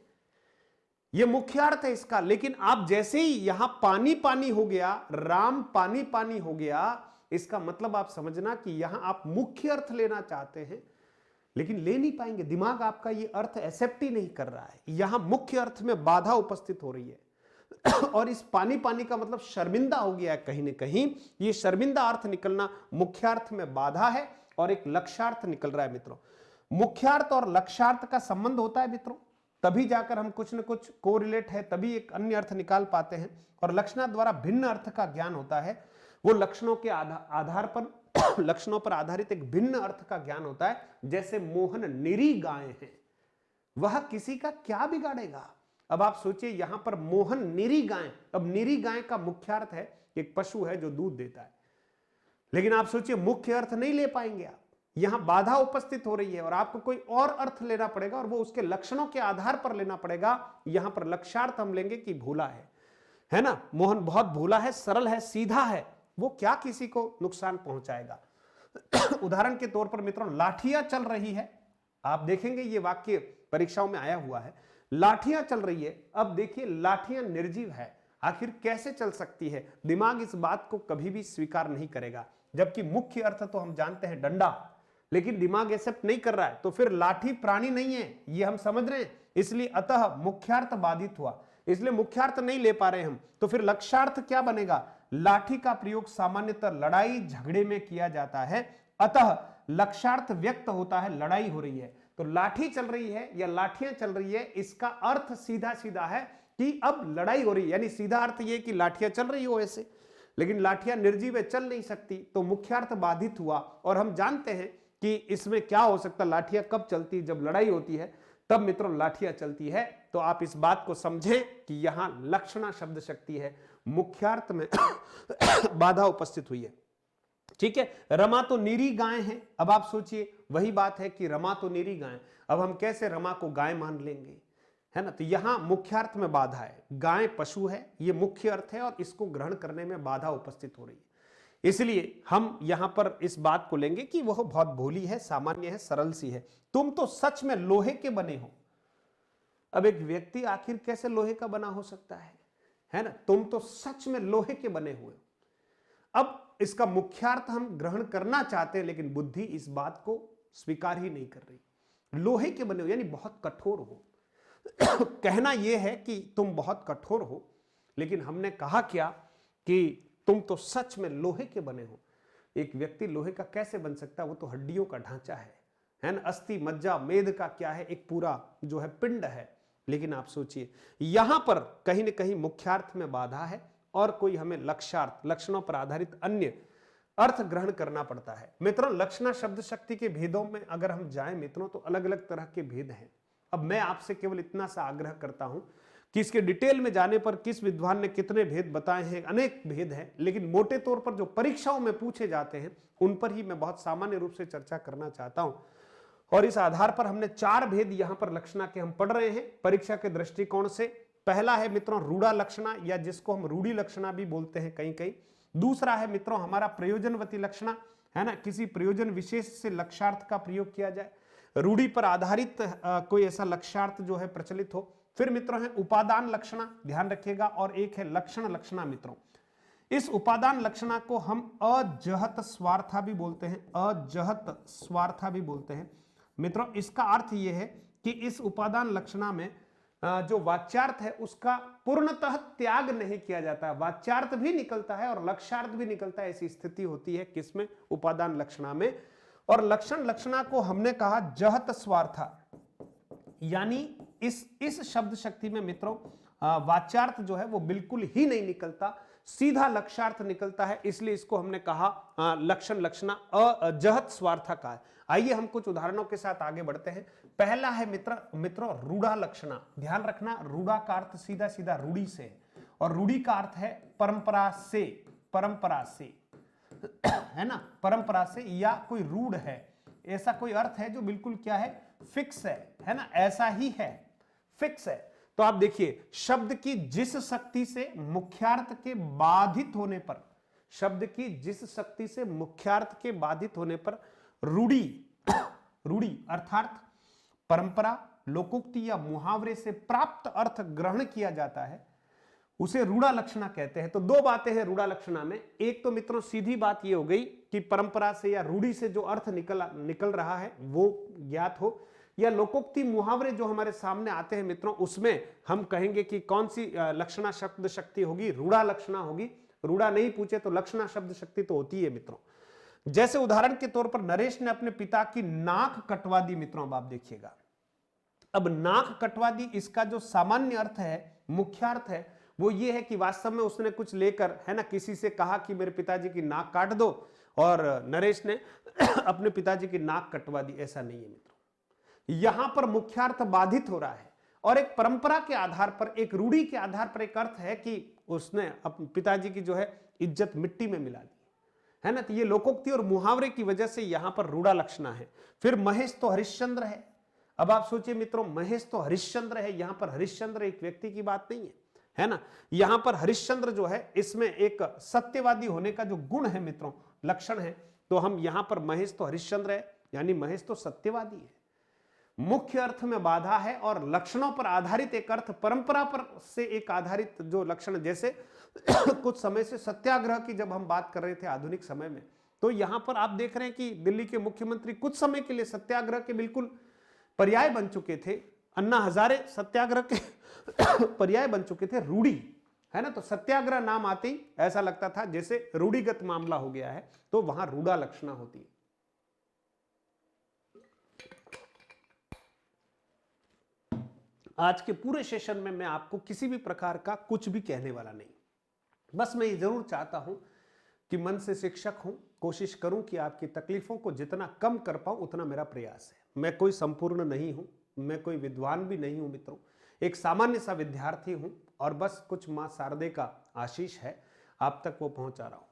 यह मुख्य अर्थ है इसका, लेकिन आप जैसे ही यहां पानी पानी हो गया, राम पानी पानी हो गया, इसका मतलब आप समझना कि यहां आप मुख्य अर्थ लेना चाहते हैं लेकिन ले नहीं पाएंगे, दिमाग आपका ये अर्थ एक्सेप्ट ही नहीं कर रहा है, यहां मुख्य अर्थ में बाधा उपस्थित हो रही है और इस पानी पानी का मतलब शर्मिंदा हो गया है कहीं ना कहीं, ये शर्मिंदा अर्थ निकलना मुख्यार्थ में बाधा है और एक लक्ष्यार्थ निकल रहा है मित्रों। मुख्यार्थ और लक्ष्यार्थ का संबंध होता है मित्रों, तभी जाकर हम कुछ न कुछ कोरिलेट है, तभी एक अन्य अर्थ निकाल पाते हैं। और लक्षणा द्वारा भिन्न अर्थ का ज्ञान होता है, वो लक्षणों के आधार पर लक्षणों पर आधारित एक भिन्न अर्थ का ज्ञान होता है। जैसे मोहन निरी गाय है, वह किसी का क्या बिगाड़ेगा। अब आप सोचिए यहां पर मोहन निरी गाय, अब निरी गाय का मुख्यार्थ है एक पशु है जो दूध देता है, लेकिन आप सोचिए मुख्य अर्थ नहीं ले पाएंगे आप, यहां बाधा उपस्थित हो रही है और आपको कोई और अर्थ लेना पड़ेगा और वो उसके लक्षणों के आधार पर लेना पड़ेगा। यहां पर लक्ष्यार्थ हम लेंगे कि भोला है ना, मोहन बहुत भोला है, सरल है, सीधा है, वो क्या किसी को नुकसान पहुंचाएगा। उदाहरण के तौर पर मित्रों, लाठियां चल रही है, आप देखेंगे ये वाक्य परीक्षाओं में आया हुआ है, लाठियां चल रही है। अब देखिए लाठियां निर्जीव है, आखिर कैसे चल सकती है, दिमाग इस बात को कभी भी स्वीकार नहीं करेगा, जबकि मुख्य अर्थ तो हम जानते हैं डंडा, लेकिन दिमाग एक्सेप्ट नहीं कर रहा है, तो फिर लाठी प्राणी नहीं है ये हम समझ रहे हैं, इसलिए अतः मुख्यार्थ बाधित हुआ, इसलिए मुख्यार्थ नहीं ले पा रहे हम। तो फिर लक्ष्यार्थ क्या बनेगा? लाठी का प्रयोग सामान्यतः लड़ाई झगड़े में किया जाता है, अतः लक्ष्यार्थ व्यक्त होता है लड़ाई हो रही है। तो लाठी चल रही है या लाठियां चल रही है, इसका अर्थ सीधा सीधा है कि अब लड़ाई हो रही है, यानी सीधा अर्थ यह कि लाठियां चल रही हो ऐसे, लेकिन लाठियां निर्जीव है, चल नहीं सकती, तो मुख्यार्थ बाधित हुआ। और हम जानते हैं कि इसमें क्या हो सकता है, लाठियां कब चलती, जब लड़ाई होती है तब मित्रों लाठियां चलती है। तो आप इस बात को समझें कि यहां लक्षणा शब्द शक्ति है, मुख्यार्थ में बाधा उपस्थित हुई है, ठीक है। रमा तो निरी गाय है, अब आप सोचिए वही बात है कि रमा तो निरी गाय, अब हम कैसे रमा को गाय मान लेंगे, है ना। तो यहां मुख्यार्थ में बाधा है, गाय पशु है, ये मुख्य अर्थ है और इसको ग्रहण करने में बाधा उपस्थित हो रही है, इसलिए हम यहां पर इस बात को लेंगे कि वह बहुत भोली है, सामान्य है, सरल सी है। तुम तो सच में लोहे के बने हो। अब एक व्यक्ति आखिर कैसे लोहे का बना हो सकता है ना, तुम तो सच में लोहे के बने हुए हो। अब इसका मुख्यार्थ हम ग्रहण करना चाहते हैं, लेकिन बुद्धि इस बात को स्वीकार ही नहीं कर रही। लोहे के बने हो यानी बहुत कठोर हो कहना यह है कि तुम बहुत कठोर हो, लेकिन हमने कहा क्या कि तुम तो सच में लोहे के बने हो। एक व्यक्ति लोहे का कैसे बन सकता है, वो तो हड्डियों का ढांचा है ना, अस्थि मज्जा मेद का क्या है, एक पूरा जो है पिंड है। लेकिन आप सोचिए यहां पर कहीं ना कहीं मुख्यार्थ में बाधा है और कोई हमें लक्ष्यार्थ, लक्षणों पर आधारित अन्य अर्थ ग्रहण करना पड़ता है। मित्रों, लक्षणा शब्द शक्ति के भेदों में अगर हम जाएं मित्रों, तो अलग अलग तरह के भेद हैं। अब मैं आपसे केवल इतना सा आग्रह करता हूं कि इसके डिटेल में जाने पर किस विद्वान ने कितने भेद बताए हैं, अनेक भेद हैं, लेकिन मोटे तौर पर जो परीक्षाओं में पूछे जाते हैं उन पर ही मैं बहुत सामान्य रूप से चर्चा करना चाहता हूं। और इस आधार पर हमने 4 भेद यहां पर लक्षणा के हम पढ़ रहे हैं परीक्षा के दृष्टिकोण से। पहला है मित्रों रूढ़ा लक्षणा, या जिसको हम रूढ़ी लक्षणा भी बोलते हैं कहीं कहीं। दूसरा है मित्रों हमारा प्रयोजनवती लक्षणा, है ना, किसी प्रयोजन विशेष से लक्ष्यार्थ का प्रयोग किया जाए, रूढ़ी पर आधारित कोई ऐसा लक्ष्यार्थ जो है प्रचलित हो। फिर मित्रों है उपादान लक्षणा, ध्यान रखिएगा, और एक है लक्षण लक्षणा मित्रों। इस उपादान लक्षणा को हम अजहत स्वार्था भी बोलते हैं, अजहत स्वार्था भी बोलते हैं मित्रों। इसका अर्थ यह है कि इस उपादान लक्षणा में जो वाच्यार्थ है उसका पूर्णतः त्याग नहीं किया जाता है, वाच्यार्थ भी निकलता है और लक्ष्यार्थ भी निकलता है। ऐसी स्थिति होती है किसमें? उपादान लक्षणा में। और लक्षण लक्षणा को हमने कहा जहत स्वार्था, यानी इस शब्द शक्ति में मित्रों वाच्यार्थ जो है वो बिल्कुल ही नहीं निकलता, सीधा लक्ष्यार्थ निकलता है, इसलिए इसको हमने कहा लक्षण लक्षणा अजहत स्वार्था का है। आइए हम कुछ उदाहरणों के साथ आगे बढ़ते हैं। पहला है मित्रों रूढ़ा लक्षणा। ध्यान रखना, रूढ़ा का अर्थ सीधा सीधा रूढ़ी से है, और रूढ़ी का अर्थ है परंपरा से, परंपरा से, है ना, परंपरा से, या कोई रूढ़ है, ऐसा कोई अर्थ है जो बिल्कुल क्या है, फिक्स है ना, ऐसा ही है, फिक्स है। तो आप देखिए, शब्द की जिस शक्ति से मुख्यार्थ के बाधित होने पर, शब्द की जिस शक्ति से मुख्यार्थ के बाधित होने पर रूढ़ी, रूढ़ी अर्थात परंपरा, लोकोक्ति या मुहावरे से प्राप्त अर्थ ग्रहण किया जाता है, उसे रूढ़ा लक्षणा कहते हैं। तो दो बातें हैं रूढ़ा लक्षणा में। एक तो मित्रों सीधी बात ये हो गई कि परंपरा से या रूढ़ी से जो अर्थ निकल रहा है वो ज्ञात हो, या लोकोक्ति मुहावरे जो हमारे सामने आते हैं मित्रों, उसमें हम कहेंगे कि कौन सी लक्षणा शब्द शक्ति होगी, रूढ़ा लक्षणा होगी। रूढ़ा नहीं पूछे तो लक्षणा शब्द शक्ति तो होती है मित्रों। जैसे उदाहरण के तौर पर नरेश ने अपने पिता की नाक कटवा दी मित्रों। अब आप देखिएगा, अब नाक कटवा दी, इसका जो सामान्य अर्थ है, मुख्य अर्थ है, वो ये है कि वास्तव में उसने कुछ लेकर, है ना, किसी से कहा कि मेरे पिताजी की नाक काट दो, और नरेश ने अपने पिताजी की नाक कटवा दी। ऐसा नहीं है मित्रों, यहां पर मुख्यार्थ बाधित हो रहा है, और एक परंपरा के आधार पर, एक रूढ़ी के आधार पर एक अर्थ है कि उसने अपने पिताजी की जो है इज्जत मिट्टी में मिला दी, है ना। तो ये लोकोक्ति और मुहावरे की वजह से यहां पर रूढ़ा लक्षणा है। फिर महेश तो हरिश्चंद्र है। अब आप सोचिए मित्रों, महेश तो हरिश्चंद्र है, यहां पर हरिश्चंद्र एक व्यक्ति की बात नहीं है ना। यहां पर हरिश्चंद्र जो है, इसमें एक सत्यवादी होने का जो गुण है मित्रों, लक्षण है, तो हम यहां पर महेश तो हरिश्चंद्र है, यानी महेश तो सत्यवादी है। मुख्य अर्थ में बाधा है, और लक्षणों पर आधारित एक अर्थ, परंपरा पर से एक आधारित जो लक्षण, जैसे कुछ समय से सत्याग्रह की जब हम बात कर रहे थे आधुनिक समय में, तो यहां पर आप देख रहे हैं कि दिल्ली के मुख्यमंत्री कुछ समय के लिए सत्याग्रह के बिल्कुल पर्याय बन चुके थे। अन्ना हजारे सत्याग्रह के पर्याय बन चुके थे, रूढ़ी, है ना। तो सत्याग्रह नाम आते ही ऐसा लगता था जैसे रूढ़िगत मामला हो गया है, तो वहां रूढ़ा लक्षणा होती है। आज के पूरे सेशन में मैं आपको किसी भी प्रकार का कुछ भी कहने वाला नहीं, बस मैं ये जरूर चाहता हूं कि मन से शिक्षक हूं, कोशिश करूं कि आपकी तकलीफों को जितना कम कर पाऊं उतना मेरा प्रयास है। मैं कोई संपूर्ण नहीं हूं, मैं कोई विद्वान भी नहीं हूं मित्रों, एक सामान्य सा विद्यार्थी हूं, और बस कुछ मां शारदे का आशीष है, आप तक वो पहुंचा रहा हूं,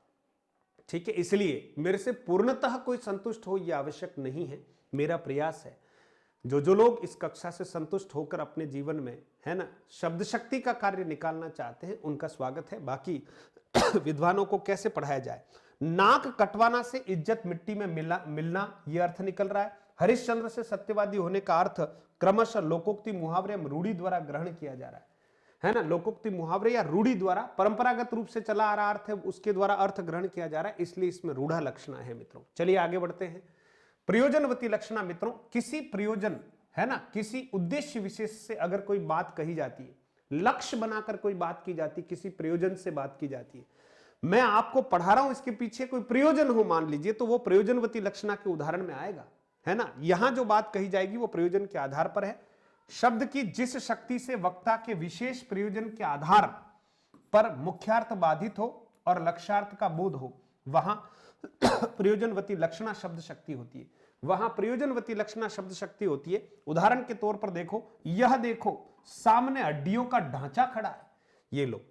ठीक है। इसलिए मेरे से पूर्णतः कोई संतुष्ट हो यह आवश्यक नहीं है, मेरा प्रयास है। जो लोग इस कक्षा से संतुष्ट होकर अपने जीवन में, है ना, शब्द शक्ति का कार्य निकालना चाहते हैं, उनका स्वागत है। बाकी विद्वानों को कैसे पढ़ाया जाए। नाक कटवाना से इज्जत मिट्टी में मिलना, यह अर्थ निकल रहा है। हरिश्चंद्र से सत्यवादी होने का अर्थ क्रमशः लोकोक्ति मुहावरे रूढ़ी द्वारा ग्रहण किया जा रहा है ना। लोकोक्ति मुहावरे या रूढ़ी द्वारा परंपरागत रूप से चला आ रहा अर्थ है, उसके द्वारा अर्थ ग्रहण किया जा रहा है, इसलिए इसमें रूढ़ा लक्षणा है मित्रों। चलिए आगे बढ़ते हैं। प्रयोजनवती लक्षणा मित्रों, किसी प्रयोजन, है ना, किसी उद्देश्य विशेष से अगर कोई बात कही जाती है, लक्ष्य बनाकर कोई बात की जाती है, किसी प्रयोजन से बात की जाती है, मैं आपको पढ़ा रहा हूं, इसके पीछे कोई प्रयोजन हो मान लीजिए, तो वो प्रयोजनवती लक्षणा के उदाहरण में आएगा, है ना। यहां जो बात कही जाएगी वो प्रयोजन के आधार पर है। शब्द की जिस शक्ति से वक्ता के विशेष प्रयोजन के आधार पर मुख्यार्थ बाधित हो और लक्ष्यार्थ का बोध हो, वहां प्रयोजनवती लक्षणा शब्द शक्ति होती है, वहां प्रयोजनवती लक्षणा शब्द शक्ति होती है। उदाहरण के तौर पर देखो, यह देखो सामने हड्डियों का ढांचा खड़ा है, ये लो,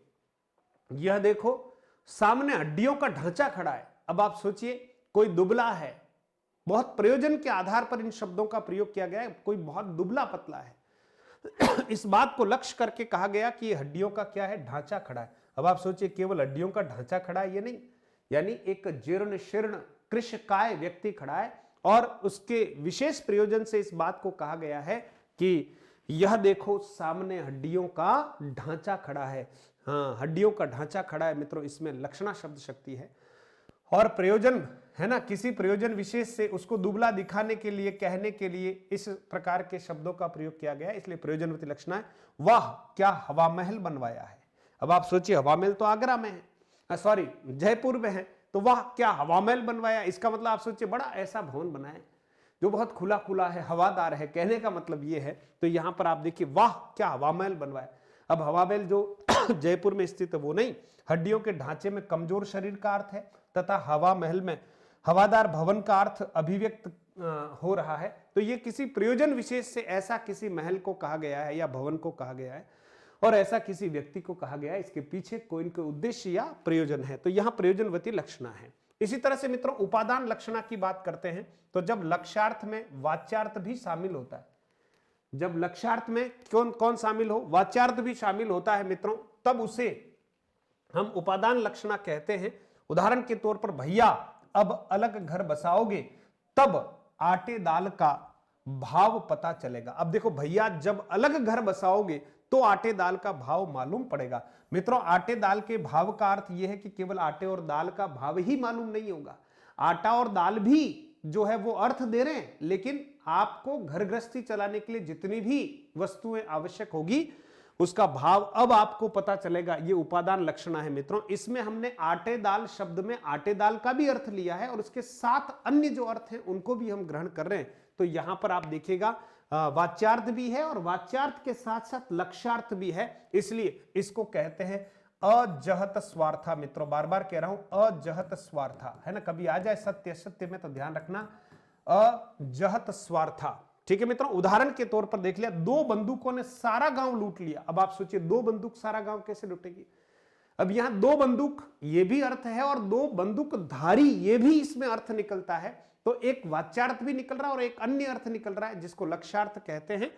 यह देखो सामने हड्डियों का ढांचा खड़ा है। अब आप सोचिए, कोई दुबला है, बहुत प्रयोजन के आधार पर इन शब्दों का प्रयोग किया गया है, कोई बहुत दुबला पतला है, इस बात को लक्ष्य करके कहा गया कि ये हड्डियों का क्या है, ढांचा खड़ा है। अब आप सोचिए, केवल हड्डियों का ढांचा खड़ा है ये नहीं, यानी एक जीर्ण शीर्ण कृशकाय व्यक्ति खड़ा है, और उसके विशेष प्रयोजन से इस बात को कहा गया है कि यह देखो सामने हड्डियों का ढांचा खड़ा है। हाँ, हड्डियों का ढांचा खड़ा है मित्रों, इसमें लक्षणा शब्द शक्ति है। और प्रयोजन है ना, किसी प्रयोजन विशेष से उसको दुबला दिखाने के लिए, कहने के लिए इस प्रकार के शब्दों का प्रयोग किया गया है, इसलिए प्रयोजनवती लक्षणा है। वाह क्या हवा महल बनवाया है। अब आप सोचिए, हवा महल तो आगरा में है, सॉरी जयपुर में है, तो वाह क्या हवा महल बनवाया, इसका मतलब आप सोचिए बड़ा ऐसा भवन बनाए जो बहुत खुला खुला है, हवादार है, कहने का मतलब ये है। तो यहां पर आप देखिए, वाह क्या हवा महल बनवाया। अब हवा महल जो जयपुर में स्थित है वो नहीं, हड्डियों के ढांचे में कमजोर शरीर का अर्थ है, तथा हवा महल में हवादार भवन का अर्थ अभिव्यक्त हो रहा है। तो ये किसी प्रयोजन विशेष से ऐसा किसी महल को कहा गया है या भवन को कहा गया है, और ऐसा किसी व्यक्ति को कहा गया है, इसके पीछे कोई न कोई उद्देश्य या प्रयोजन है। तो यहां प्रयोजनवती लक्षणा है। इसी तरह से मित्रों उपादान लक्षणा की बात करते हैं, तो जब लक्ष्यार्थ में वाच्यार्थ भी शामिल होता है, जब लक्ष्यार्थ में कौन कौन शामिल हो, वाच्यार्थ भी शामिल होता है मित्रों, तब उसे हम उपादान लक्षणा कहते हैं। उदाहरण के तौर पर, भैया अब अलग घर बसाओगे तब आटे दाल का भाव पता चलेगा। अब देखो, भैया जब अलग घर बसाओगे तो आटे दाल का भाव मालूम पड़ेगा। मित्रों आटे दाल के भाव का अर्थ यह है कि केवल आटे और दाल का भाव ही मालूम नहीं होगा, आटा और दाल भी जो है वो अर्थ दे रहे हैं, लेकिन आपको घर गृहस्थी चलाने के लिए जितनी भी वस्तुएं आवश्यक होगी उसका भाव अब आपको पता चलेगा। ये उपादान लक्षणा है मित्रों। इसमें हमने आटे दाल शब्द में आटे दाल का भी अर्थ लिया है और उसके साथ अन्य जो अर्थ हैं उनको भी हम ग्रहण कर रहे हैं। तो यहां पर आप देखिएगा वाच्यार्थ भी है और वाच्यार्थ के साथ साथ लक्ष्यार्थ भी है, इसलिए इसको कहते हैं अजहत स्वार्था। मित्रों बार बार कह रहा हूं अजहत स्वार्था, है ना, कभी आ जाए सत्य असत्य में तो ध्यान रखना, अजहत स्वार्था। ठीक है मित्रों, उदाहरण के तौर पर देख लिया, दो बंदूकों ने सारा गांव लूट लिया। अब आप सोचिए, दो बंदूक सारा गांव कैसे लूटेगी। अब यहां दो बंदूक ये भी अर्थ है और दो बंदूकधारी ये भी इसमें अर्थ निकलता है। तो एक वाच्यार्थ भी निकल रहा है और एक अन्य अर्थ निकल रहा है जिसको लक्ष्यार्थ कहते हैं।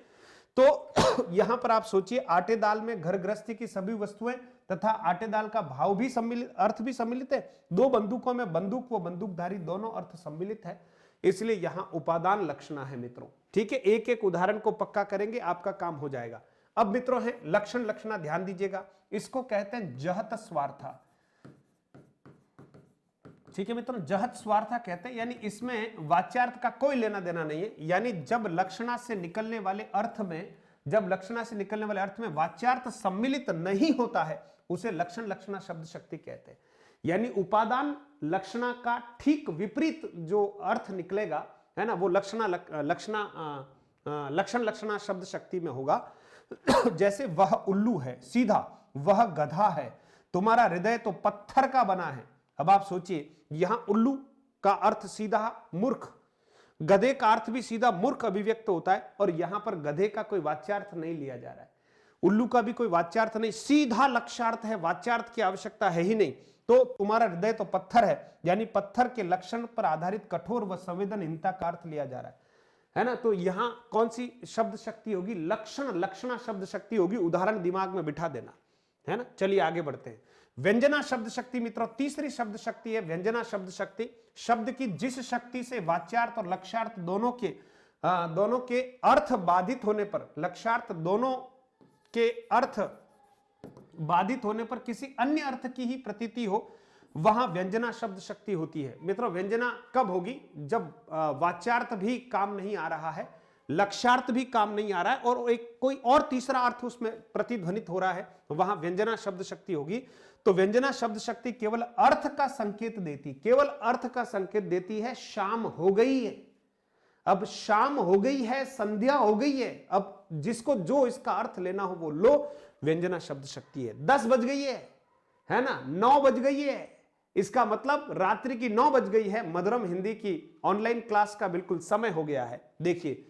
तो यहां पर आप सोचिए, आटे दाल में घर गृहस्थी की सभी वस्तुएं तथा आटे दाल का भाव भी सम्मिलित, अर्थ भी सम्मिलित है। दो बंदूकों में बंदूक व बंदूकधारी दोनों अर्थ सम्मिलित है, इसलिए यहां उपादान लक्षणा है मित्रों। ठीक है, एक एक उदाहरण को पक्का करेंगे, आपका काम हो जाएगा। अब मित्रों है लक्षण लक्षणा, ध्यान दीजिएगा, इसको कहते हैं जहत स्वार्था। ठीक है मित्रों, जहत स्वार्था कहते हैं, यानी इसमें वाच्यार्थ का कोई लेना देना नहीं है। यानी जब लक्षणा से निकलने वाले अर्थ में, जब लक्षणा से निकलने वाले अर्थ में वाच्यार्थ सम्मिलित नहीं होता है उसे लक्षण लक्षणा शब्द शक्ति कहते हैं। यानी उपादान लक्षणा का ठीक विपरीत जो अर्थ निकलेगा, है ना, वो लक्षण लक्षणा शब्द शक्ति में होगा। जैसे वह उल्लू है सीधा, वह गधा है, तुम्हारा हृदय तो पत्थर का बना है। अब आप सोचिए, यहां उल्लू का अर्थ सीधा मूर्ख, गधे का अर्थ भी सीधा मूर्ख अभिव्यक्त होता है, और यहां पर गधे का कोई वाच्यार्थ नहीं लिया जा रहा है, उल्लू का भी कोई वाच्यार्थ नहीं, सीधा लक्ष्यार्थ है, वाच्यार्थ की आवश्यकता है ही नहीं। तो तुम्हारा हृदय तो पत्थर है, यानी पत्थर के लक्षण पर आधारित कठोर व संवेदनहीनता का अर्थ लिया जा रहा है ना। तो यहां कौन सी शब्द शक्ति होगी, लक्षण लक्षणा शब्द शक्ति होगी। उदाहरण दिमाग में बिठा देना, है ना। चलिए आगे बढ़ते हैं। व्यंजना शब्द शक्ति मित्रों तीसरी शब्द शक्ति है। व्यंजना शब्द शक्ति, शब्द की जिस शक्ति से वाच्यार्थ और लक्ष्यार्थ दोनों के अर्थ बाधित होने पर, लक्ष्यार्थ दोनों के अर्थ बाधित होने पर किसी अन्य अर्थ की ही प्रतीति हो, वहां व्यंजना शब्द शक्ति होती है। मित्रों व्यंजना कब होगी, जब वाच्यार्थ भी काम नहीं आ रहा है, लक्ष्यार्थ भी काम नहीं आ रहा है और एक कोई और तीसरा अर्थ उसमें प्रतिध्वनित हो रहा है, वहां व्यंजना शब्द शक्ति होगी। तो व्यंजना शब्द शक्ति केवल अर्थ का संकेत देती, केवल अर्थ का संकेत देती है। शाम हो गई है, अब शाम हो गई है, संध्या हो गई है, अब जिसको जो इसका अर्थ लेना हो वो लो, व्यंजना शब्द शक्ति है। 10 बज गई है ना, 9 बज गई है, इसका मतलब रात्रि की 9 बज गई है। मधुरम हिंदी की ऑनलाइन क्लास का बिल्कुल समय हो गया है। देखिए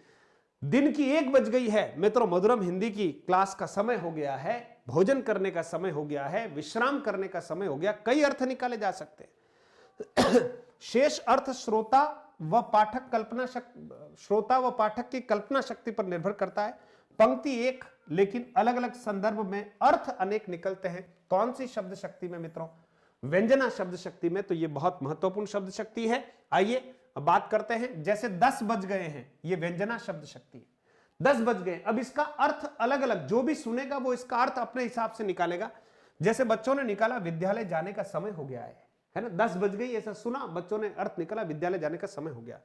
दिन की 1 बज गई है मित्रों, मधुरम हिंदी की क्लास का समय हो गया है, भोजन करने का समय हो गया है, विश्राम करने का समय हो गया। कई अर्थ निकाले जा सकते हैं। शेष अर्थ श्रोता व पाठक की कल्पना शक्ति पर निर्भर करता है। पंक्ति एक लेकिन अलग अलग संदर्भ में अर्थ अनेक निकलते हैं। कौन सी शब्द शक्ति में मित्रों, व्यंजना शब्द शक्ति में। तो ये बहुत महत्वपूर्ण शब्द शक्ति है। आइए बात करते हैं। जैसे 10 बज गए हैं, ये व्यंजना शब्द शक्ति है। 10 बज गए। अब इसका अर्थ अलग अलग, जो भी सुनेगा वो इसका अर्थ अपने हिसाब से निकालेगा। जैसे बच्चों ने निकाला विद्यालय जाने का समय हो गया है ना, 10 बज गई ऐसा सुना, बच्चों ने अर्थ निकाला विद्यालय जाने का समय हो गया।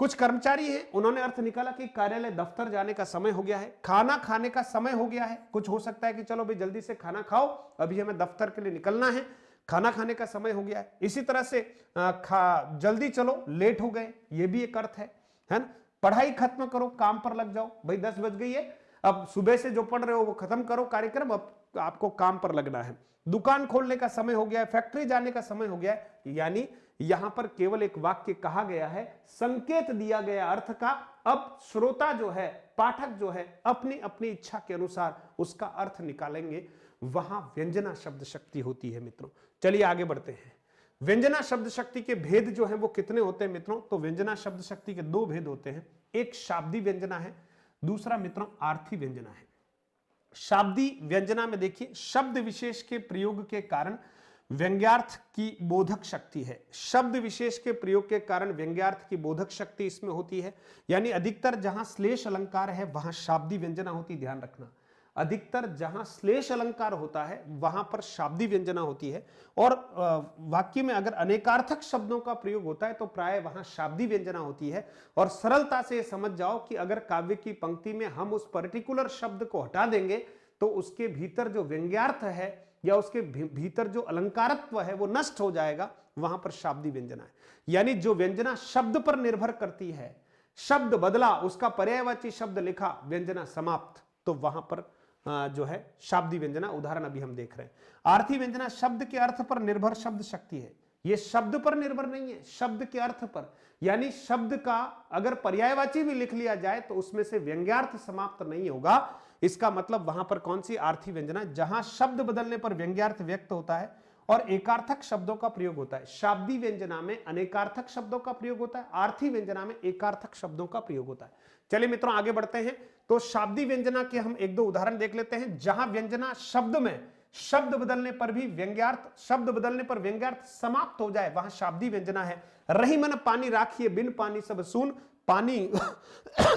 कुछ कर्मचारी हैं, उन्होंने अर्थ निकाला कि कार्यालय दफ्तर जाने का समय हो गया है, खाना खाने का समय हो गया है। कुछ हो सकता है कि चलो भाई जल्दी से खाना खाओ, अभी हमें दफ्तर के लिए निकलना है, खाना खाने का समय हो गया है। इसी तरह से जल्दी चलो, लेट हो गए, ये भी एक अर्थ है ना। पढ़ाई खत्म करो, काम पर लग जाओ, भाई 10 बज गई है, अब सुबह से जो पढ़ रहे हो वो खत्म करो कार्यक्रम, अब आपको काम पर लगना है। दुकान खोलने का समय हो गया है, फैक्ट्री जाने का समय हो गया है। यानी यहां पर केवल एक वाक्य कहा गया है, संकेत दिया गया अर्थ का। अब श्रोता जो है, पाठक जो है, अपनी अपनी इच्छा के अनुसार उसका अर्थ निकालेंगे। वहां व्यंजना शब्द शक्ति होती है मित्रों। चलिए आगे बढ़ते हैं। व्यंजना शब्द शक्ति के भेद जो है वो कितने होते हैं मित्रों? तो व्यंजना शब्द शक्ति के 2 भेद होते हैं, एक शाब्दी व्यंजना है, दूसरा मित्रों आर्थी व्यंजना है। शाब्दी व्यंजना में देखिए, शब्द विशेष के प्रयोग के कारण व्यंग्यार्थ की बोधक शक्ति है। शब्द विशेष के प्रयोग के कारण व्यंग्यार्थ की बोधक शक्ति इसमें होती है। यानी अधिकतर जहां श्लेष अलंकार है वहां शाब्दी व्यंजना होती, ध्यान रखना। अधिकतर जहां श्लेष अलंकार होता है वहां पर शाब्दी व्यंजना होती है। और वाक्य में अगर अनेकार्थक शब्दों का प्रयोग होता है तो प्राय वहां शाब्दी व्यंजना होती है। और सरलता से समझ जाओ कि अगर काव्य की पंक्ति में हम उस पर्टिकुलर शब्द को हटा देंगे तो उसके भीतर जो व्यंग्यार्थ है या उसके भीतर जो अलंकारत्व है वो नष्ट हो जाएगा, वहां पर शाब्दी व्यंजना है। यानी जो व्यंजना शब्द पर निर्भर करती है, शब्द बदला, उसका पर्यायवाची शब्द लिखा, व्यंजना समाप्त, तो वहां पर जो है शाब्दी व्यंजना। उदाहरण अभी हम देख रहे हैं। आर्थी व्यंजना शब्द के अर्थ पर निर्भर शब्द शक्ति है। यह शब्द पर निर्भर नहीं है, शब्द के अर्थ पर। यानी शब्द का अगर पर्यायवाची भी लिख लिया जाए तो उसमें से व्यंग्यार्थ समाप्त नहीं होगा। इसका मतलब वहां पर कौन सी आर्थी व्यंजना? जहां शब्द बदलने पर व्यंग्यार्थ व्यक्त होता है और एकार्थक शब्दों का प्रयोग होता है। शाब्दी व्यंजना में अनेकार्थक शब्दों का प्रयोग होता है, आर्थी व्यंजना में एकार्थक शब्दों का प्रयोग होता है। चलिए मित्रों आगे बढ़ते हैं। तो शाब्दी व्यंजना के हम 1-2 उदाहरण देख लेते हैं। जहां व्यंजना शब्द में शब्द बदलने पर भी व्यंग्यार्थ, शब्द बदलने पर व्यंग्यार्थ समाप्त हो जाए, वहां शाब्दी व्यंजना है। रही मन पानी राखिए, बिन पानी सब सून, पानी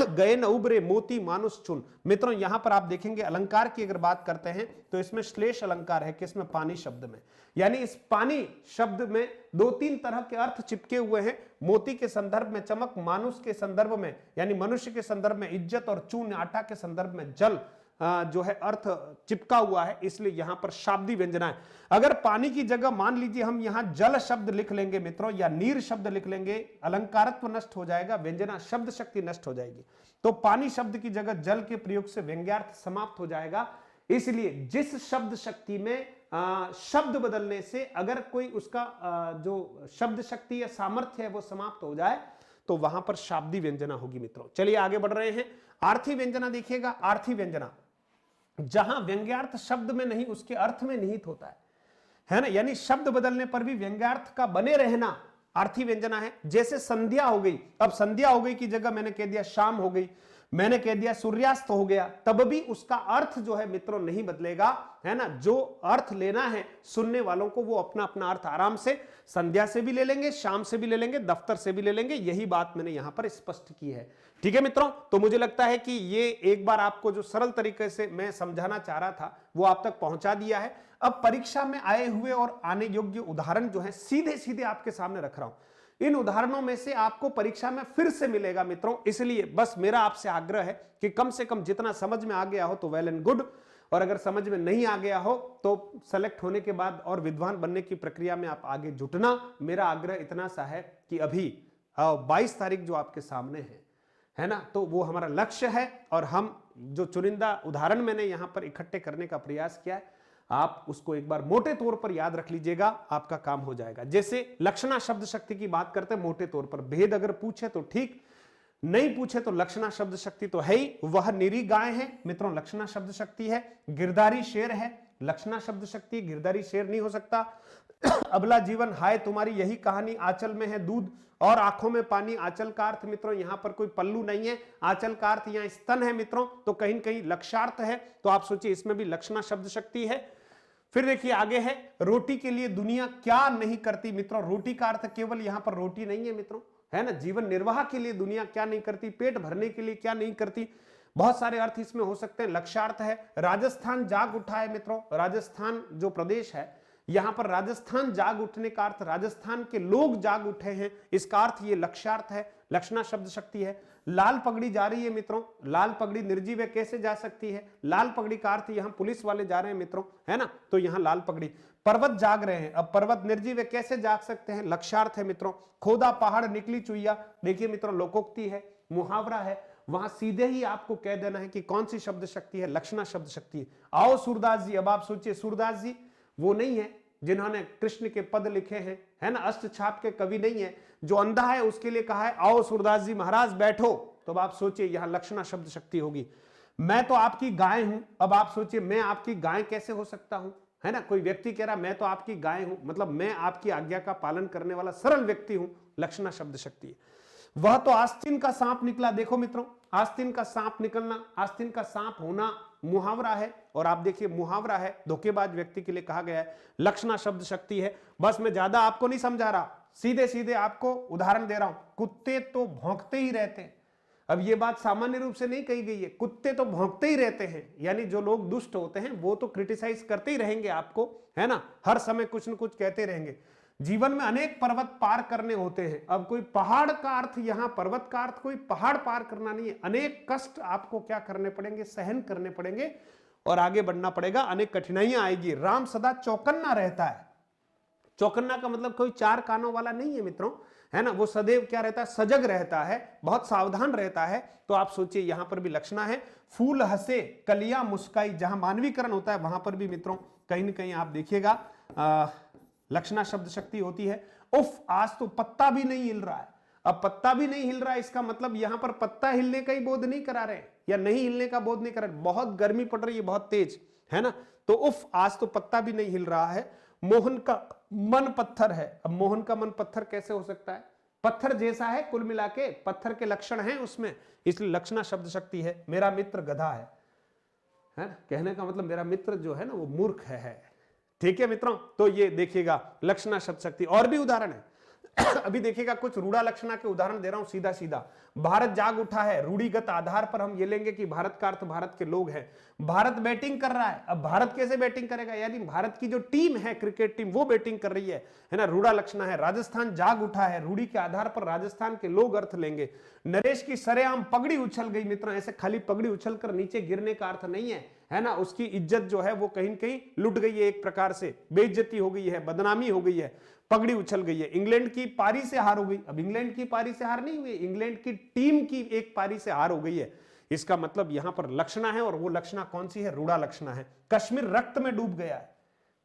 गए न उबरे, मोती मानुष चुन। मित्रों यहां पर आप देखेंगे अलंकार की अगर बात करते हैं तो इसमें श्लेष अलंकार है, किसमें? पानी शब्द में। यानी इस पानी शब्द में 2-3 तरह के अर्थ चिपके हुए हैं। मोती के संदर्भ में चमक, मानुष के संदर्भ में यानी मनुष्य के संदर्भ में इज्जत, और चून आटा के संदर्भ में जल जो है अर्थ चिपका हुआ है, इसलिए यहां पर शाब्दी व्यंजना है। अगर पानी की जगह मान लीजिए हम यहां जल शब्द लिख लेंगे मित्रों, या नीर शब्द लिख लेंगे, अलंकारत्व नष्ट हो जाएगा, व्यंजना शब्द शक्ति नष्ट हो जाएगी। तो पानी शब्द की जगह जल के प्रयोग से व्यंग्यार्थ समाप्त हो जाएगा। इसलिए जिस शब्द शक्ति में शब्द बदलने से अगर कोई उसका जो शब्द शक्ति या सामर्थ्य है वो समाप्त हो जाए तो वहां पर शाब्दी व्यंजना होगी मित्रों। चलिए आगे बढ़ रहे हैं। आर्थी व्यंजना देखिएगा। आर्थी व्यंजना जहां व्यंग्यार्थ शब्द में नहीं उसके अर्थ में निहित होता है ना। यानी शब्द बदलने पर भी व्यंग्यार्थ का बने रहना आर्थी व्यंजना है। जैसे संध्या हो गई, अब संध्या हो गई की जगह मैंने कह दिया शाम हो गई, मैंने कह दिया सूर्यास्त हो गया, तब भी उसका अर्थ जो है मित्रों नहीं बदलेगा, है ना। जो अर्थ लेना है सुनने वालों को वो अपना अपना अर्थ आराम से संध्या से भी ले लेंगे, शाम से भी ले लेंगे, दफ्तर से भी ले लेंगे। यही बात मैंने यहां पर स्पष्ट की है। ठीक है मित्रों, तो मुझे लगता है कि ये एक बार आपको जो सरल तरीके से मैं समझाना चाह रहा था वो आप तक पहुंचा दिया है। अब परीक्षा में आए हुए और आने योग्य उदाहरण जो है सीधे सीधे आपके सामने रख रहा हूं। इन उदाहरणों में से आपको परीक्षा में फिर से मिलेगा मित्रों, इसलिए बस मेरा आपसे आग्रह है कि कम से कम जितना समझ में आ गया हो तो वेल एंड गुड, और अगर समझ में नहीं आ गया हो तो सेलेक्ट होने के बाद और विद्वान बनने की प्रक्रिया में आप आगे जुटना। मेरा आग्रह इतना सा है कि अभी 22 तारीख जो आपके सामने है ना, तो वो हमारा लक्ष्य है। और हम जो चुनिंदा उदाहरण मैंने यहां पर इकट्ठे करने का प्रयास किया है, आप उसको एक बार मोटे तौर पर याद रख लीजिएगा, आपका काम हो जाएगा। जैसे लक्षणा शब्द शक्ति की बात करते हैं मोटे तौर पर, भेद अगर पूछे तो ठीक, नहीं पूछे तो लक्षणा शब्द शक्ति तो है ही। वह निरी गाय है मित्रों, लक्षणा शब्द शक्ति है। गिरधारी शेर है, लक्षणा शब्द शक्ति, गिरधारी शेर नहीं हो सकता। अबला जीवन हाय तुम्हारी यही कहानी, आंचल में है दूध और आंखों में पानी। आंचल का अर्थ मित्रों यहां पर कोई पल्लू नहीं है, आंचल का अर्थ यहां स्तन है मित्रों, तो कहीं कहीं लक्षार्थ है, तो आप सोचिए इसमें भी लक्षणा शब्द शक्ति है। फिर देखिए आगे है, रोटी के लिए दुनिया क्या नहीं करती। मित्रों रोटी का अर्थ केवल यहां पर रोटी नहीं है मित्रों, है ना। जीवन निर्वाह के लिए दुनिया क्या नहीं करती, पेट भरने के लिए क्या नहीं करती। बहुत सारे अर्थ इसमें हो सकते हैं। लक्ष्यार्थ है राजस्थान जाग उठा है मित्रों, राजस्थान जो प्रदेश है यहां पर राजस्थान जाग उठने का अर्थ राजस्थान के लोग जाग उठे हैं, इसका अर्थ ये लक्ष्यार्थ है, लक्षणा शब्द शक्ति है। लाल पगड़ी जा रही है मित्रों, लाल पगड़ी निर्जीव है, कैसे जा सकती है? लाल पगड़ी का अर्थ यहां पुलिस वाले जा रहे हैं मित्रों, है ना, तो यहां लाल पगड़ी। पर्वत जाग रहे हैं, अब पर्वत निर्जीव है, कैसे जाग सकते हैं? लक्ष्यार्थ है मित्रों। खोदा पहाड़ निकली चुईया, देखिए मित्रों लोकोक्ति है, मुहावरा है, वहां सीधे ही आपको कह देना है कि कौन सी शब्द शक्ति है, लक्षणा शब्द शक्ति है। आओ सूरदास जी, अब आप सोचिए सूरदास जी वो नहीं है जिन्होंने कृष्ण के पद लिखे हैं, है ना, अष्टछाप के कवि नहीं है, जो अंधा है उसके लिए कहा है आओ सूरदास जी महाराज बैठो, तो अब आप सोचिए यहां लक्षणा शब्द शक्ति होगी। मैं तो आपकी गाय हूं, अब आप सोचिए मैं आपकी गाय कैसे हो सकता हूं, है ना, कोई व्यक्ति कह रहा मैं तो आपकी गाय हूं, मतलब मैं आपकी आज्ञा का पालन करने वाला सरल व्यक्ति हूं, लक्षणा शब्द शक्ति है। वह तो आस्तीन का सांप निकला, देखो मित्रों आस्तीन का सांप निकलना, आस्तीन का सांप होना मुहावरा है, और आप देखिए मुहावरा है, धोखेबाज व्यक्ति के लिए कहा गया है, लक्षणा शब्द शक्ति है। बस मैं ज्यादा आपको नहीं समझा रहा, सीधे सीधे आपको उदाहरण दे रहा हूं। कुत्ते तो भौंकते ही रहते हैं, अब ये बात सामान्य रूप से नहीं कही गई है, कुत्ते तो भौंकते ही रहते हैं, यानी जो लोग दुष्ट होते हैं वो तो क्रिटिसाइज करते ही रहेंगे आपको, है ना, हर समय कुछ न कुछ कहते रहेंगे। जीवन में अनेक पर्वत पार करने होते हैं, अब कोई पहाड़ का अर्थ यहां पर्वत का अर्थ कोई पहाड़ पार करना नहीं है, अनेक कष्ट आपको क्या करने पड़ेंगे, सहन करने पड़ेंगे और आगे बढ़ना पड़ेगा, अनेक कठिनाइयां आएगी। राम सदा चौकन्ना रहता है, चौकन्ना का मतलब कोई चार कानों वाला नहीं है मित्रों, है ना, वो सदैव क्या रहता है, सजग रहता है, बहुत सावधान रहता है। तो आप सोचिए यहां पर भी लक्षणा है। फूल हंसे कलियां मुस्काई, जहां मानवीकरण होता है वहां पर भी मित्रों कहीं ना कहीं आप देखिएगा लक्षणा शब्द शक्ति होती है। उफ आज तो पत्ता भी नहीं हिल रहा है, अब पत्ता भी नहीं हिल रहा है इसका मतलब यहां पर पत्ता हिलने का ही बोध नहीं करा रहे, या नहीं हिलने का बोध नहीं करा रहे, बहुत गर्मी पड़ रही है बहुत तेज, है ना, तो उफ आज तो पत्ता भी नहीं हिल रहा है। मोहन का मन पत्थर है, अब मोहन का मन पत्थर कैसे हो सकता है, पत्थर जैसा है, कुल मिला के पत्थर के लक्षण हैं उसमें, इसलिए लक्षणा शब्द शक्ति है। मेरा मित्र गधा है ना, कहने का मतलब मेरा मित्र जो है ना वो मूर्ख है, ठीक है मित्रों, तो ये देखिएगा लक्षणा शब्द शक्ति। और भी उदाहरण है अभी देखिएगा कुछ रूढ़ा लक्षणा के उदाहरण दे रहा हूं सीधा सीधा। भारत जाग उठा है, रूढ़िगत आधार पर हम ये लेंगे कि भारत का अर्थ भारत के लोग हैं। भारत बैटिंग कर रहा है, अब भारत कैसे बैटिंग करेगा, यानी भारत की जो टीम है क्रिकेट टीम वो बैटिंग कर रही है ना, रूढ़ा लक्षणा है। राजस्थान जाग उठा है, रूढ़ी के आधार पर राजस्थान के लोग अर्थ लेंगे। नरेश की सरेआम पगड़ी उछल गई, मित्रों ऐसे खाली पगड़ी उछल कर नीचे गिरने का अर्थ नहीं है ना, उसकी इज्जत जो है वो कहीं कहीं लुट गई है, एक प्रकार से बेइज्जती हो गई है, बदनामी हो गई है, पगड़ी उछल गई है। इंग्लैंड की पारी से हार हो गई, अब इंग्लैंड की पारी से हार नहीं हुई, इंग्लैंड की टीम की एक पारी से हार हो गई है, इसका मतलब यहां पर लक्षणा है, और वो लक्षणा कौन सी है, रूढ़ा लक्षणा है। कश्मीर रक्त में डूब गया है,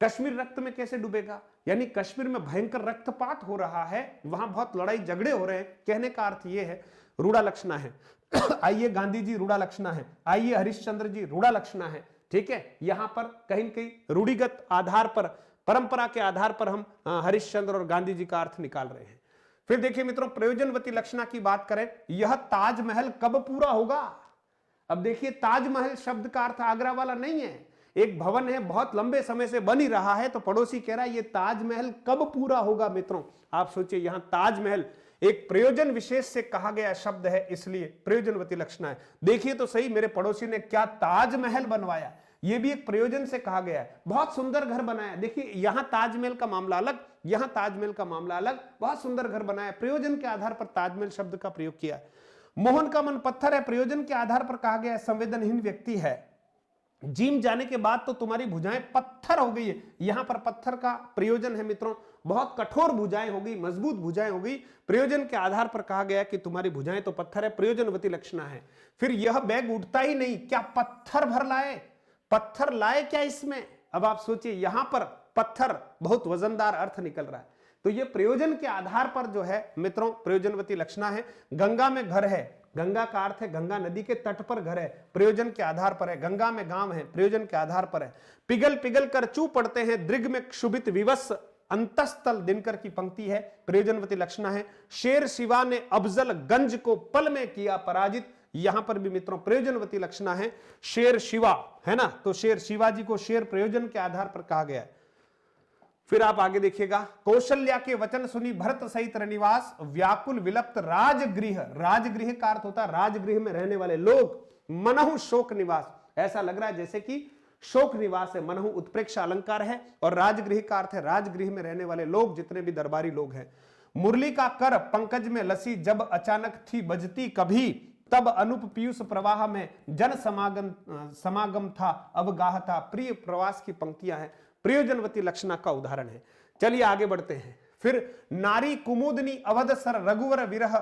कश्मीर रक्त में कैसे डूबेगा, यानी कश्मीर में भयंकर रक्तपात हो रहा है, वहां बहुत लड़ाई झगड़े हो रहे हैं, कहने का अर्थ यह है रूढ़ा लक्षणा है। आइए गांधी जी रूढ़ा लक्षणा है, आइए हरिश्चंद्र जी रूढ़ा लक्षणा है, ठीक है, यहां पर कहीं कहीं रूढ़िगत आधार पर, परंपरा के आधार पर हम हरिश्चंद्र और गांधी जी का अर्थ निकाल रहे हैं। फिर देखिए मित्रों प्रयोजनवती लक्षणा की बात करें, यह ताजमहल कब पूरा होगा। अब देखिए ताजमहल शब्द का अर्थ आगरा वाला नहीं है, एक भवन है बहुत लंबे समय से बन ही रहा है, तो पड़ोसी कह रहा है ये ताजमहल कब पूरा होगा। मित्रों आप सोचिए यहां ताजमहल एक प्रयोजन विशेष से कहा गया शब्द है, इसलिए प्रयोजनवती लक्षणा है। देखिए तो सही मेरे पड़ोसी ने क्या ताजमहल बनवाया, ये भी एक प्रयोजन से कहा गया है, बहुत सुंदर घर बनाया। देखिए यहां ताजमहल का मामला अलग, यहां ताजमहल का मामला अलग, बहुत सुंदर घर बनाया, प्रयोजन के आधार पर ताजमहल शब्द का प्रयोग किया। मोहन का मन पत्थर है, प्रयोजन के आधार पर कहा गया है संवेदनहीन व्यक्ति है। जिम जाने के बाद तो तुम्हारी भुजाएं पत्थर हो गई है, यहां पर पत्थर का प्रयोजन है मित्रों, बहुत कठोर भुजाएं हो गई, मजबूत भुजाएं हो गई, प्रयोजन के आधार पर कहा गया कि तुम्हारी भुजाएं तो पत्थर है, प्रयोजनवती लक्षणा है। फिर यह बैग उठता ही नहीं, क्या पत्थर भर लाए, पत्थर लाए क्या इसमें। अब आप सोचिए यहां पर पत्थर बहुत वजनदार अर्थ निकल रहा है, तो यह प्रयोजन के आधार पर जो है मित्रों प्रयोजनवती लक्षणा है। गंगा में घर है, गंगा का अर्थ है गंगा नदी के तट पर घर है, प्रयोजन के आधार पर है। गंगा में गांव है, प्रयोजन के आधार पर है। पिघल पिघल कर चू पड़ते हैं, दृग में क्षुभित विवश अंतस्थल, दिनकर की पंक्ति है, प्रयोजनवती लक्षणा है। शेर शिवा ने अफजल गंज को पल में किया पराजित, यहां पर भी मित्रों प्रयोजनवती लक्षणा है। शेर शिवा है ना, तो शेर शिवाजी को शेर प्रयोजन के आधार पर कहा गया है। फिर आप आगे देखिएगा, कौशल्या के वचन सुनी भरत सहित रनिवास, व्याकुल विलप्त राजगृह, राजगृह का अर्थ होता है राजगृह में रहने वाले लोग, मनहु शोक निवास, ऐसा लग रहा है जैसे कि शोक निवास है। मनहु उत्प्रेक्षा अलंकार है और राजगृह का अर्थ है राजगृह में रहने वाले लोग, जितने भी दरबारी लोग हैं। मुरली का कर पंकज में लसी, जब अचानक थी बजती कभी, तब अनुप पीयूष प्रवाह में जन समागम था अवगाह था। प्रिय प्रवास की पंक्तियां हैं, प्रयोजनवती लक्षणा का उदाहरण है। चलिए आगे बढ़ते हैं। फिर नारी कुमुदनी अवध सर रघुवर विरह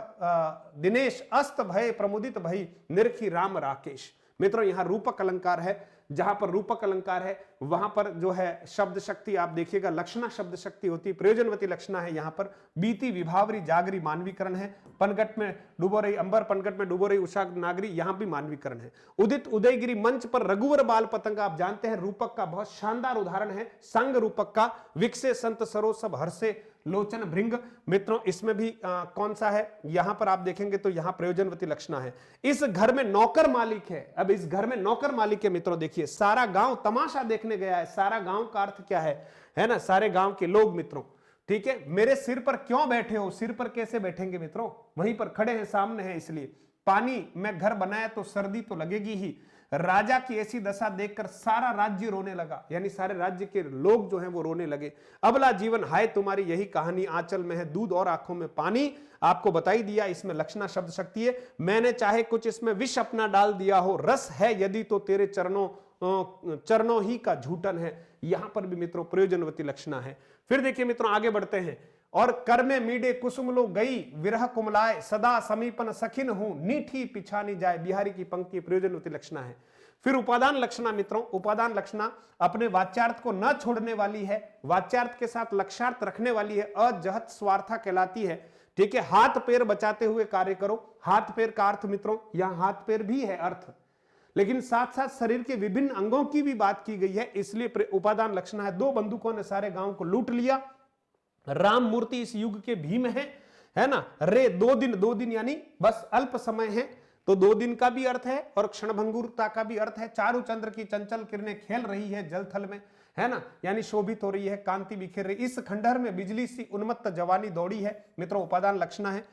दिनेश, अस्त भय प्रमुदित भई निरखी राम राकेश। मित्रों यहां रूपक अलंकार है, जहां पर रूपक अलंकार है वहां पर जो है शब्द शक्ति आप देखिएगा, लक्षणा शब्द शक्ति होती है, प्रयोजनवती लक्षणा है। यहां पर बीती विभावरी जागरी मानवीकरण है। पनघट में डूबो रही अंबर, पनघट में डूबो रही उषा नागरी, यहां भी मानवीकरण है। उदित उदयगिरी मंच पर रघुवर बाल पतंग, आप जानते हैं रूपक का बहुत शानदार उदाहरण है संग रूपक का। विकसे संत सरो सब हर्षे लोचन भृंग। मित्रों इसमें भी कौन सा है, यहां पर आप देखेंगे तो यहां प्रयोजनवती लक्षणा है। इस घर में नौकर मालिक है। अब इस घर में नौकर मालिक है मित्रों, देखिए सारा गांव तमाशा देखने गया है। सारा गांव का अर्थ क्या है ना, सारे गांव के लोग मित्रों, ठीक है। मेरे सिर पर क्यों बैठे हो, सिर पर कैसे बैठेंगे मित्रों, वहीं पर खड़े हैं, सामने हैं, इसलिए पानी में घर बनाया तो सर्दी तो लगेगी ही। राजा की ऐसी दशा देखकर सारा राज्य रोने लगा, यानी सारे राज्य के लोग जो हैं वो रोने लगे। अबला जीवन हाय तुम्हारी यही कहानी, आंचल में है दूध और आंखों में पानी। आपको बताई दिया, इसमें लक्षणा शब्द शक्ति है। मैंने चाहे कुछ इसमें विष अपना डाल दिया हो, रस है यदि तो तेरे चरणों ही का झूठन है। यहां पर भी मित्रों प्रयोजनवती लक्षणा है। फिर देखिए मित्रों आगे बढ़ते हैं। और कर में मीडे कुसुम लो गई, विरह कुमलाए सदा समीपन सखिन हूं, नीठी पिछानी जाए। बिहारी की पंक्ति प्रयोजनवती लक्षणा है। फिर उपादान लक्षणा मित्रों, उपादान लक्षणा अपने वाच्यार्थ को न छोड़ने वाली है, वाच्यार्थ के साथ लक्ष्यार्थ रखने वाली है, अजहत स्वार्था कहलाती है। ठीक है, हाथ पैर बचाते हुए कार्य करो। हाथ पैर का अर्थ मित्रों, यहां हाथ पैर भी है अर्थ, लेकिन साथ साथ शरीर के विभिन्न अंगों की भी बात की गई है, इसलिए उपादान लक्षणा है। दो बंदूकों ने सारे गांव को लूट लिया। राम मूर्ति इस युग के भीम है ना। रे दो दिन यानी बस अल्प समय है, तो 2 दिन का भी अर्थ है और क्षणभंगुरता का भी अर्थ है। चारु चंद्र की चंचल किरणें खेल रही है जल थल में, है ना, यानी शोभित हो रही है, कांति बिखेर रही। इस खंडहर में बिजली सी उन्मत्त जवानी दौड़ी है। मित्रों उपादान लक्षणा है।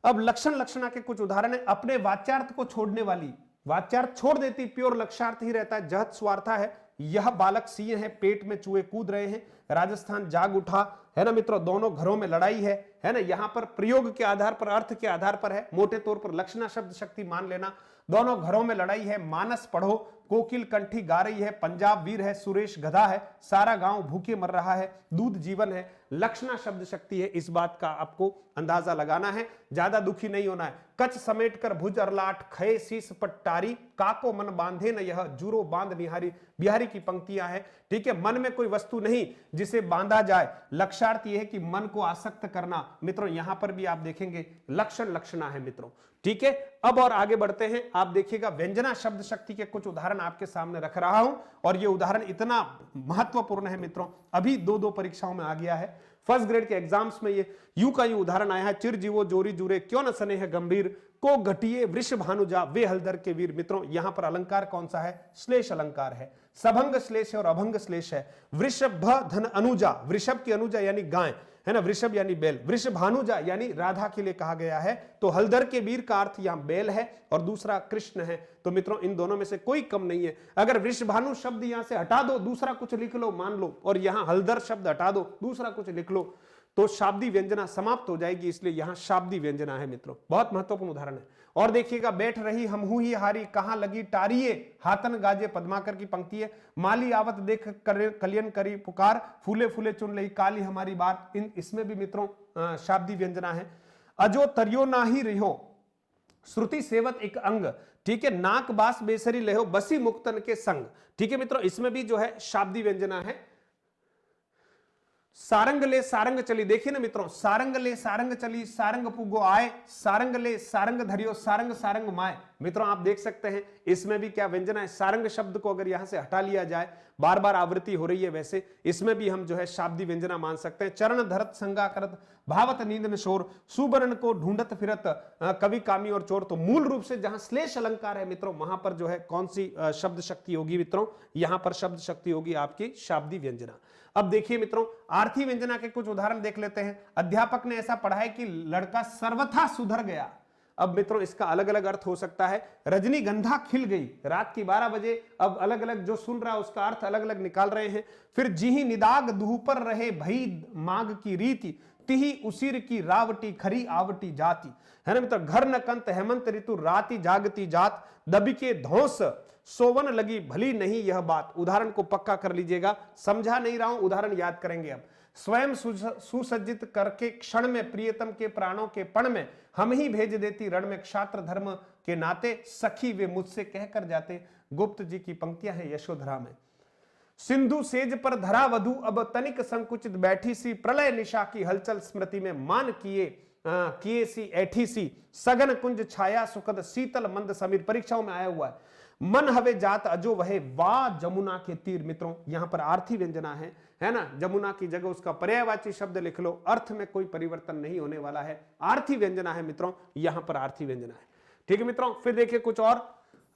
अब लक्षणा के कुछ उदाहरण है। अपने वाच्यार्थ को छोड़ने वाली, वाच्यार्थ छोड़ देती, प्योर लक्ष्यार्थ ही रहता है। जहत स्वार्था है, यह बालक सिंह है, पेट में चूहे कूद रहे हैं। राजस्थान जाग उठा, है ना मित्रों, दोनों घरों में लड़ाई है ना। यहां पर प्रयोग के आधार पर, अर्थ के आधार पर है, मोटे तौर पर लक्षणा शब्द शक्ति मान लेना। दोनों घरों में लड़ाई है। मानस पढ़ो, कोकिल कंठी गा रही है, पंजाब वीर है, सुरेश गधा है, सारा गांव भूखे मर रहा है, दूध जीवन है। लक्षणा शब्द शक्ति है, इस बात का आपको अंदाजा लगाना है, ज्यादा दुखी नहीं होना है। कच समेट कर भुज अरलाट, खये शीस पट्टारी, काको मन बांधे न यह, जूरो बांध निहारी। बिहारी की पंक्तियां हैं। ठीक है, मन में कोई वस्तु नहीं जिसे बांधा जाए। लक्ष्यार्थ यह है कि मन को आसक्त करना। मित्रों यहां पर भी आप देखेंगे लक्षणा है मित्रों। ठीक है, अब और आगे बढ़ते हैं। आप देखिएगा व्यंजना शब्द शक्ति के कुछ उदाहरण आपके सामने रख रहा हूं, और ये उदाहरण इतना महत्वपूर्ण है मित्रों, अभी 2 परीक्षाओं में आ गया है। फर्स्ट ग्रेड के एग्जाम्स में ये यूं का यूं उदाहरण आया है। चिर जीवो जोरी जुरे, क्यों न सने है गंभीर, को घटिए वृष भानुजा, वे हलदर के वीर। मित्रों यहां पर अलंकार कौन सा है, श्लेष अलंकार है। सभंग श्लेष है और अभंग श्लेष है। वृषभ धन अनुजा, वृषभ की अनुजा यानी गाय, है ना, वृषभ यानी बैल। वृष भानुजा यानी राधा के लिए कहा गया है। तो हलदर के वीर का अर्थ यहां बैल है और दूसरा कृष्ण है। तो मित्रों इन दोनों में से कोई कम नहीं है। अगर वृषभानु शब्द यहां से हटा दो, दूसरा कुछ लिख लो मान लो, और यहां हलदर शब्द हटा दो, दूसरा कुछ लिख लो, तो शाब्दी व्यंजना समाप्त हो जाएगी, इसलिए यहां शाब्दी व्यंजना है मित्रों। बहुत महत्वपूर्ण उदाहरण है। और देखिएगा, बैठ रही हमहू ही हारी, कहां लगी टारिये, हाथन गाजे। पद्माकर की पंक्ति है। माली आवत देख कलियन करी पुकार, फूले फूले चुन लही काली हमारी बात। इसमें भी मित्रों शाब्दी व्यंजना है। अजो तरियो ना ही रिहो, श्रुति सेवत एक अंग। ठीक है, नाक बास बेसरी लेहो, बसी मुक्तन के संग। ठीक है मित्रों, इसमें भी जो है शाब्दी व्यंजना है। सारंग ले सारंग चली, देखिए ना मित्रों, सारंग ले सारंग चली, सारंग पुगो आए, सारंग ले सारंग धरियो, सारंग सारंग माए। मित्रों आप देख सकते हैं इसमें भी क्या व्यंजना है। सारंग शब्द को अगर यहां से हटा लिया जाए, बार बार आवृत्ति हो रही है, वैसे इसमें भी हम जो है शाब्दी व्यंजना मान सकते हैं। चरण धरत संगा करत, भावत नींद न शोर, सुवर्ण को ढूंढत फिरत, कवि कामी और चोर। तो मूल रूप से जहां श्लेष अलंकार है मित्रों, वहां पर जो है कौन सी शब्द शक्ति होगी मित्रों, यहां पर शब्द शक्ति होगी आपकी शाब्दी व्यंजना। अब देखिए मित्रों, आर्थी व्यंजना के कुछ उदाहरण देख लेते हैं। अध्यापक ने ऐसा पढ़ाया कि लड़का सर्वथा सुधर गया। अब मित्रों इसका अलग अलग अर्थ हो सकता है। रजनीगंधा खिल गई, रात की 12 बजे अब अलग अलग जो सुन रहा है उसका अर्थ अलग अलग निकाल रहे हैं। फिर जिही निदाग दुह पर रहे भई मांग की रीति, तिही उसीर की रावटी खरी आवटी जाति, है ना मित्र। घर न कंत हेमंत ऋतु राति जागती जात, दबी के धौंस सोवन लगी भली नहीं यह बात। उदाहरण को पक्का कर लीजिएगा, समझा नहीं रहा हूं, उदाहरण याद करेंगे। अब स्वयं सुसज्जित करके क्षण में प्रियतम के प्राणों के पण में हम ही भेज देती रण में, क्षात्र धर्म के नाते सखी वे मुझसे कहकर जाते। गुप्त जी की पंक्तियां हैं यशोधरा में। सिंधु सेज पर धरा वधु अब तनिक संकुचित बैठी सी, प्रलय निशा की हलचल स्मृति में मान किए सी ऐठी सी, सघन कुंज छाया सुखद शीतल मंद समीर। परीक्षाओं में आया हुआ है। मन हवे जात अजो वहे वा जमुना के तीर। मित्रों यहां पर आर्थी व्यंजना है ना। जमुना की जगह उसका पर्यायवाची शब्द लिख लो, अर्थ में कोई परिवर्तन नहीं होने वाला है। आर्थी व्यंजना है मित्रों, यहां पर आर्थी व्यंजना है। ठीक है मित्रों, फिर देखिए कुछ और।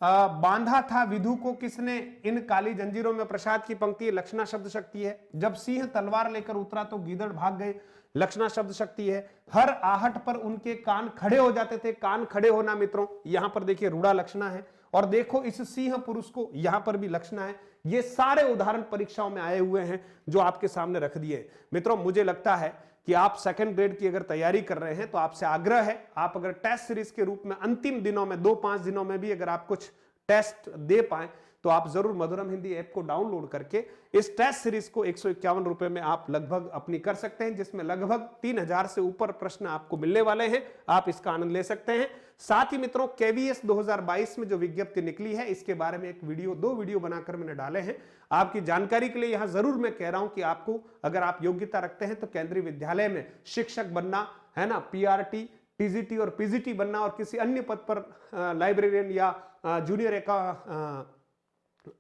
बांधा था विधु को किसने इन काली जंजीरों में। प्रसाद की पंक्ति लक्षणा शब्द शक्ति है। जब सिंह तलवार लेकर उतरा तो गीदड़ भाग गए, लक्षणा शब्द शक्ति है। हर आहट पर उनके कान खड़े हो जाते थे। कान खड़े होना मित्रों यहां पर देखिए रूढ़ा लक्षणा है। और देखो इस सिंह पुरुष को, यहां पर भी लक्षणा है। ये सारे उदाहरण परीक्षाओं में आए हुए हैं जो आपके सामने रख दिए। मित्रों मुझे लगता है कि आप सेकंड ग्रेड की अगर तैयारी कर रहे हैं तो आपसे आग्रह है, आप अगर टेस्ट सीरीज के रूप में अंतिम दिनों में 2-5 दिनों में भी अगर आप कुछ टेस्ट दे पाए तो आप जरूर मधुरम हिंदी ऐप को डाउनलोड करके इस टेस्ट सीरीज को 151 रुपए में आप लगभग अपनी कर सकते हैं, जिसमें लगभग 3000 से ऊपर प्रश्न आपको मिलने वाले हैं। आप इसका आनंद ले सकते हैं। साथ ही मित्रों केवीएस 2022 में जो विज्ञप्ति निकली है इसके बारे में एक वीडियो, 2 वीडियो बनाकर मैंने डाले हैं। आपकी जानकारी के लिए यहां जरूर मैं कह रहा हूं कि आपको अगर आप योग्यता रखते हैं तो केंद्रीय विद्यालय में शिक्षक बनना है ना, पीआरटी, टीजीटी और पीजीटी बनना और किसी अन्य पद पर लाइब्रेरियन या जूनियर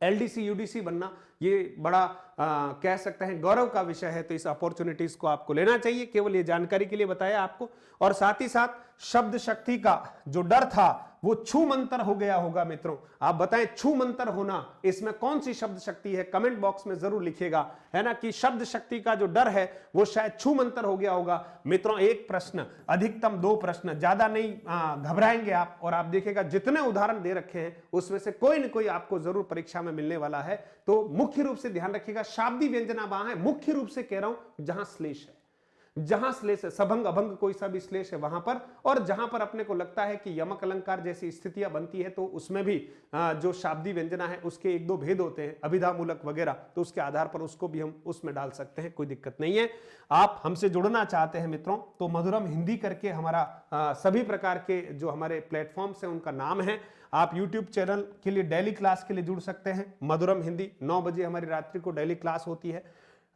एलडीसी यूडीसी बनना, ये बड़ा कह सकते हैं गौरव का विषय है। तो इस अपॉर्चुनिटीज को आपको लेना चाहिए, केवल ये जानकारी के लिए बताया आपको। और साथ ही साथ शब्द शक्ति का जो डर था वो छू मंतर हो गया होगा। मित्रों आप बताएं छू मंतर होना इसमें कौन सी शब्द शक्ति है, कमेंट बॉक्स में जरूर लिखिएगा, है ना, कि शब्द शक्ति का जो डर है वो शायद छू मंतर हो गया होगा। मित्रों एक प्रश्न, अधिकतम 2 प्रश्न, ज्यादा नहीं घबराएंगे आप। और आप देखिएगा जितने उदाहरण दे रखे हैं उसमें से कोई न कोई आपको जरूर परीक्षा में मिलने वाला है। तो मुख्य रूप से ध्यान रखिएगा, शाब्दी व्यंजना वहां है, मुख्य रूप से कह रहा हूं जहां श्लेष है, जहां श्लेष है, सभंग अभंग कोई सा भी श्लेष है वहां पर। और जहां पर अपने को लगता है कि यमक अलंकार जैसी स्थितियां बनती है तो उसमें भी जो शाब्दी व्यंजना है उसके 1-2 भेद होते हैं, अभिधामूलक वगैरह, तो उसके आधार पर उसको भी हम उसमें डाल सकते हैं, कोई दिक्कत नहीं है। आप हमसे जुड़ना चाहते हैं मित्रों तो मधुरम हिंदी करके हमारा सभी प्रकार के जो हमारे प्लेटफॉर्म्स हैं उनका नाम है। आप YouTube चैनल के लिए डेली क्लास के लिए जुड़ सकते हैं। मधुरम हिंदी 9 बजे हमारी रात्रि को डेली क्लास होती है।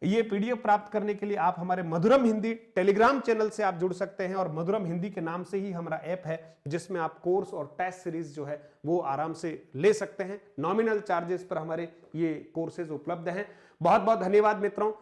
ये पीडीएफ प्राप्त करने के लिए आप हमारे मधुरम हिंदी टेलीग्राम चैनल से आप जुड़ सकते हैं। और मधुरम हिंदी के नाम से ही हमारा ऐप है जिसमें आप कोर्स और टेस्ट सीरीज जो है वो आराम से ले सकते हैं। नॉमिनल चार्जेस पर हमारे ये कोर्सेज उपलब्ध हैं। बहुत बहुत धन्यवाद मित्रों।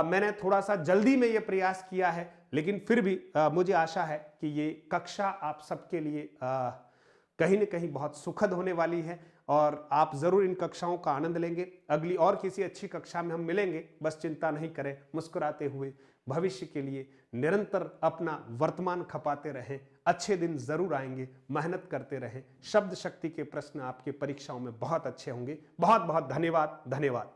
मैंने थोड़ा सा जल्दी में ये प्रयास किया है, लेकिन फिर भी मुझे आशा है कि ये कक्षा आप सबके लिए कहीं न कहीं बहुत सुखद होने वाली है और आप जरूर इन कक्षाओं का आनंद लेंगे। अगली और किसी अच्छी कक्षा में हम मिलेंगे। बस चिंता नहीं करें, मुस्कुराते हुए भविष्य के लिए निरंतर अपना वर्तमान खपाते रहें। अच्छे दिन जरूर आएंगे, मेहनत करते रहें। शब्द शक्ति के प्रश्न आपके परीक्षाओं में बहुत अच्छे होंगे। बहुत बहुत धन्यवाद।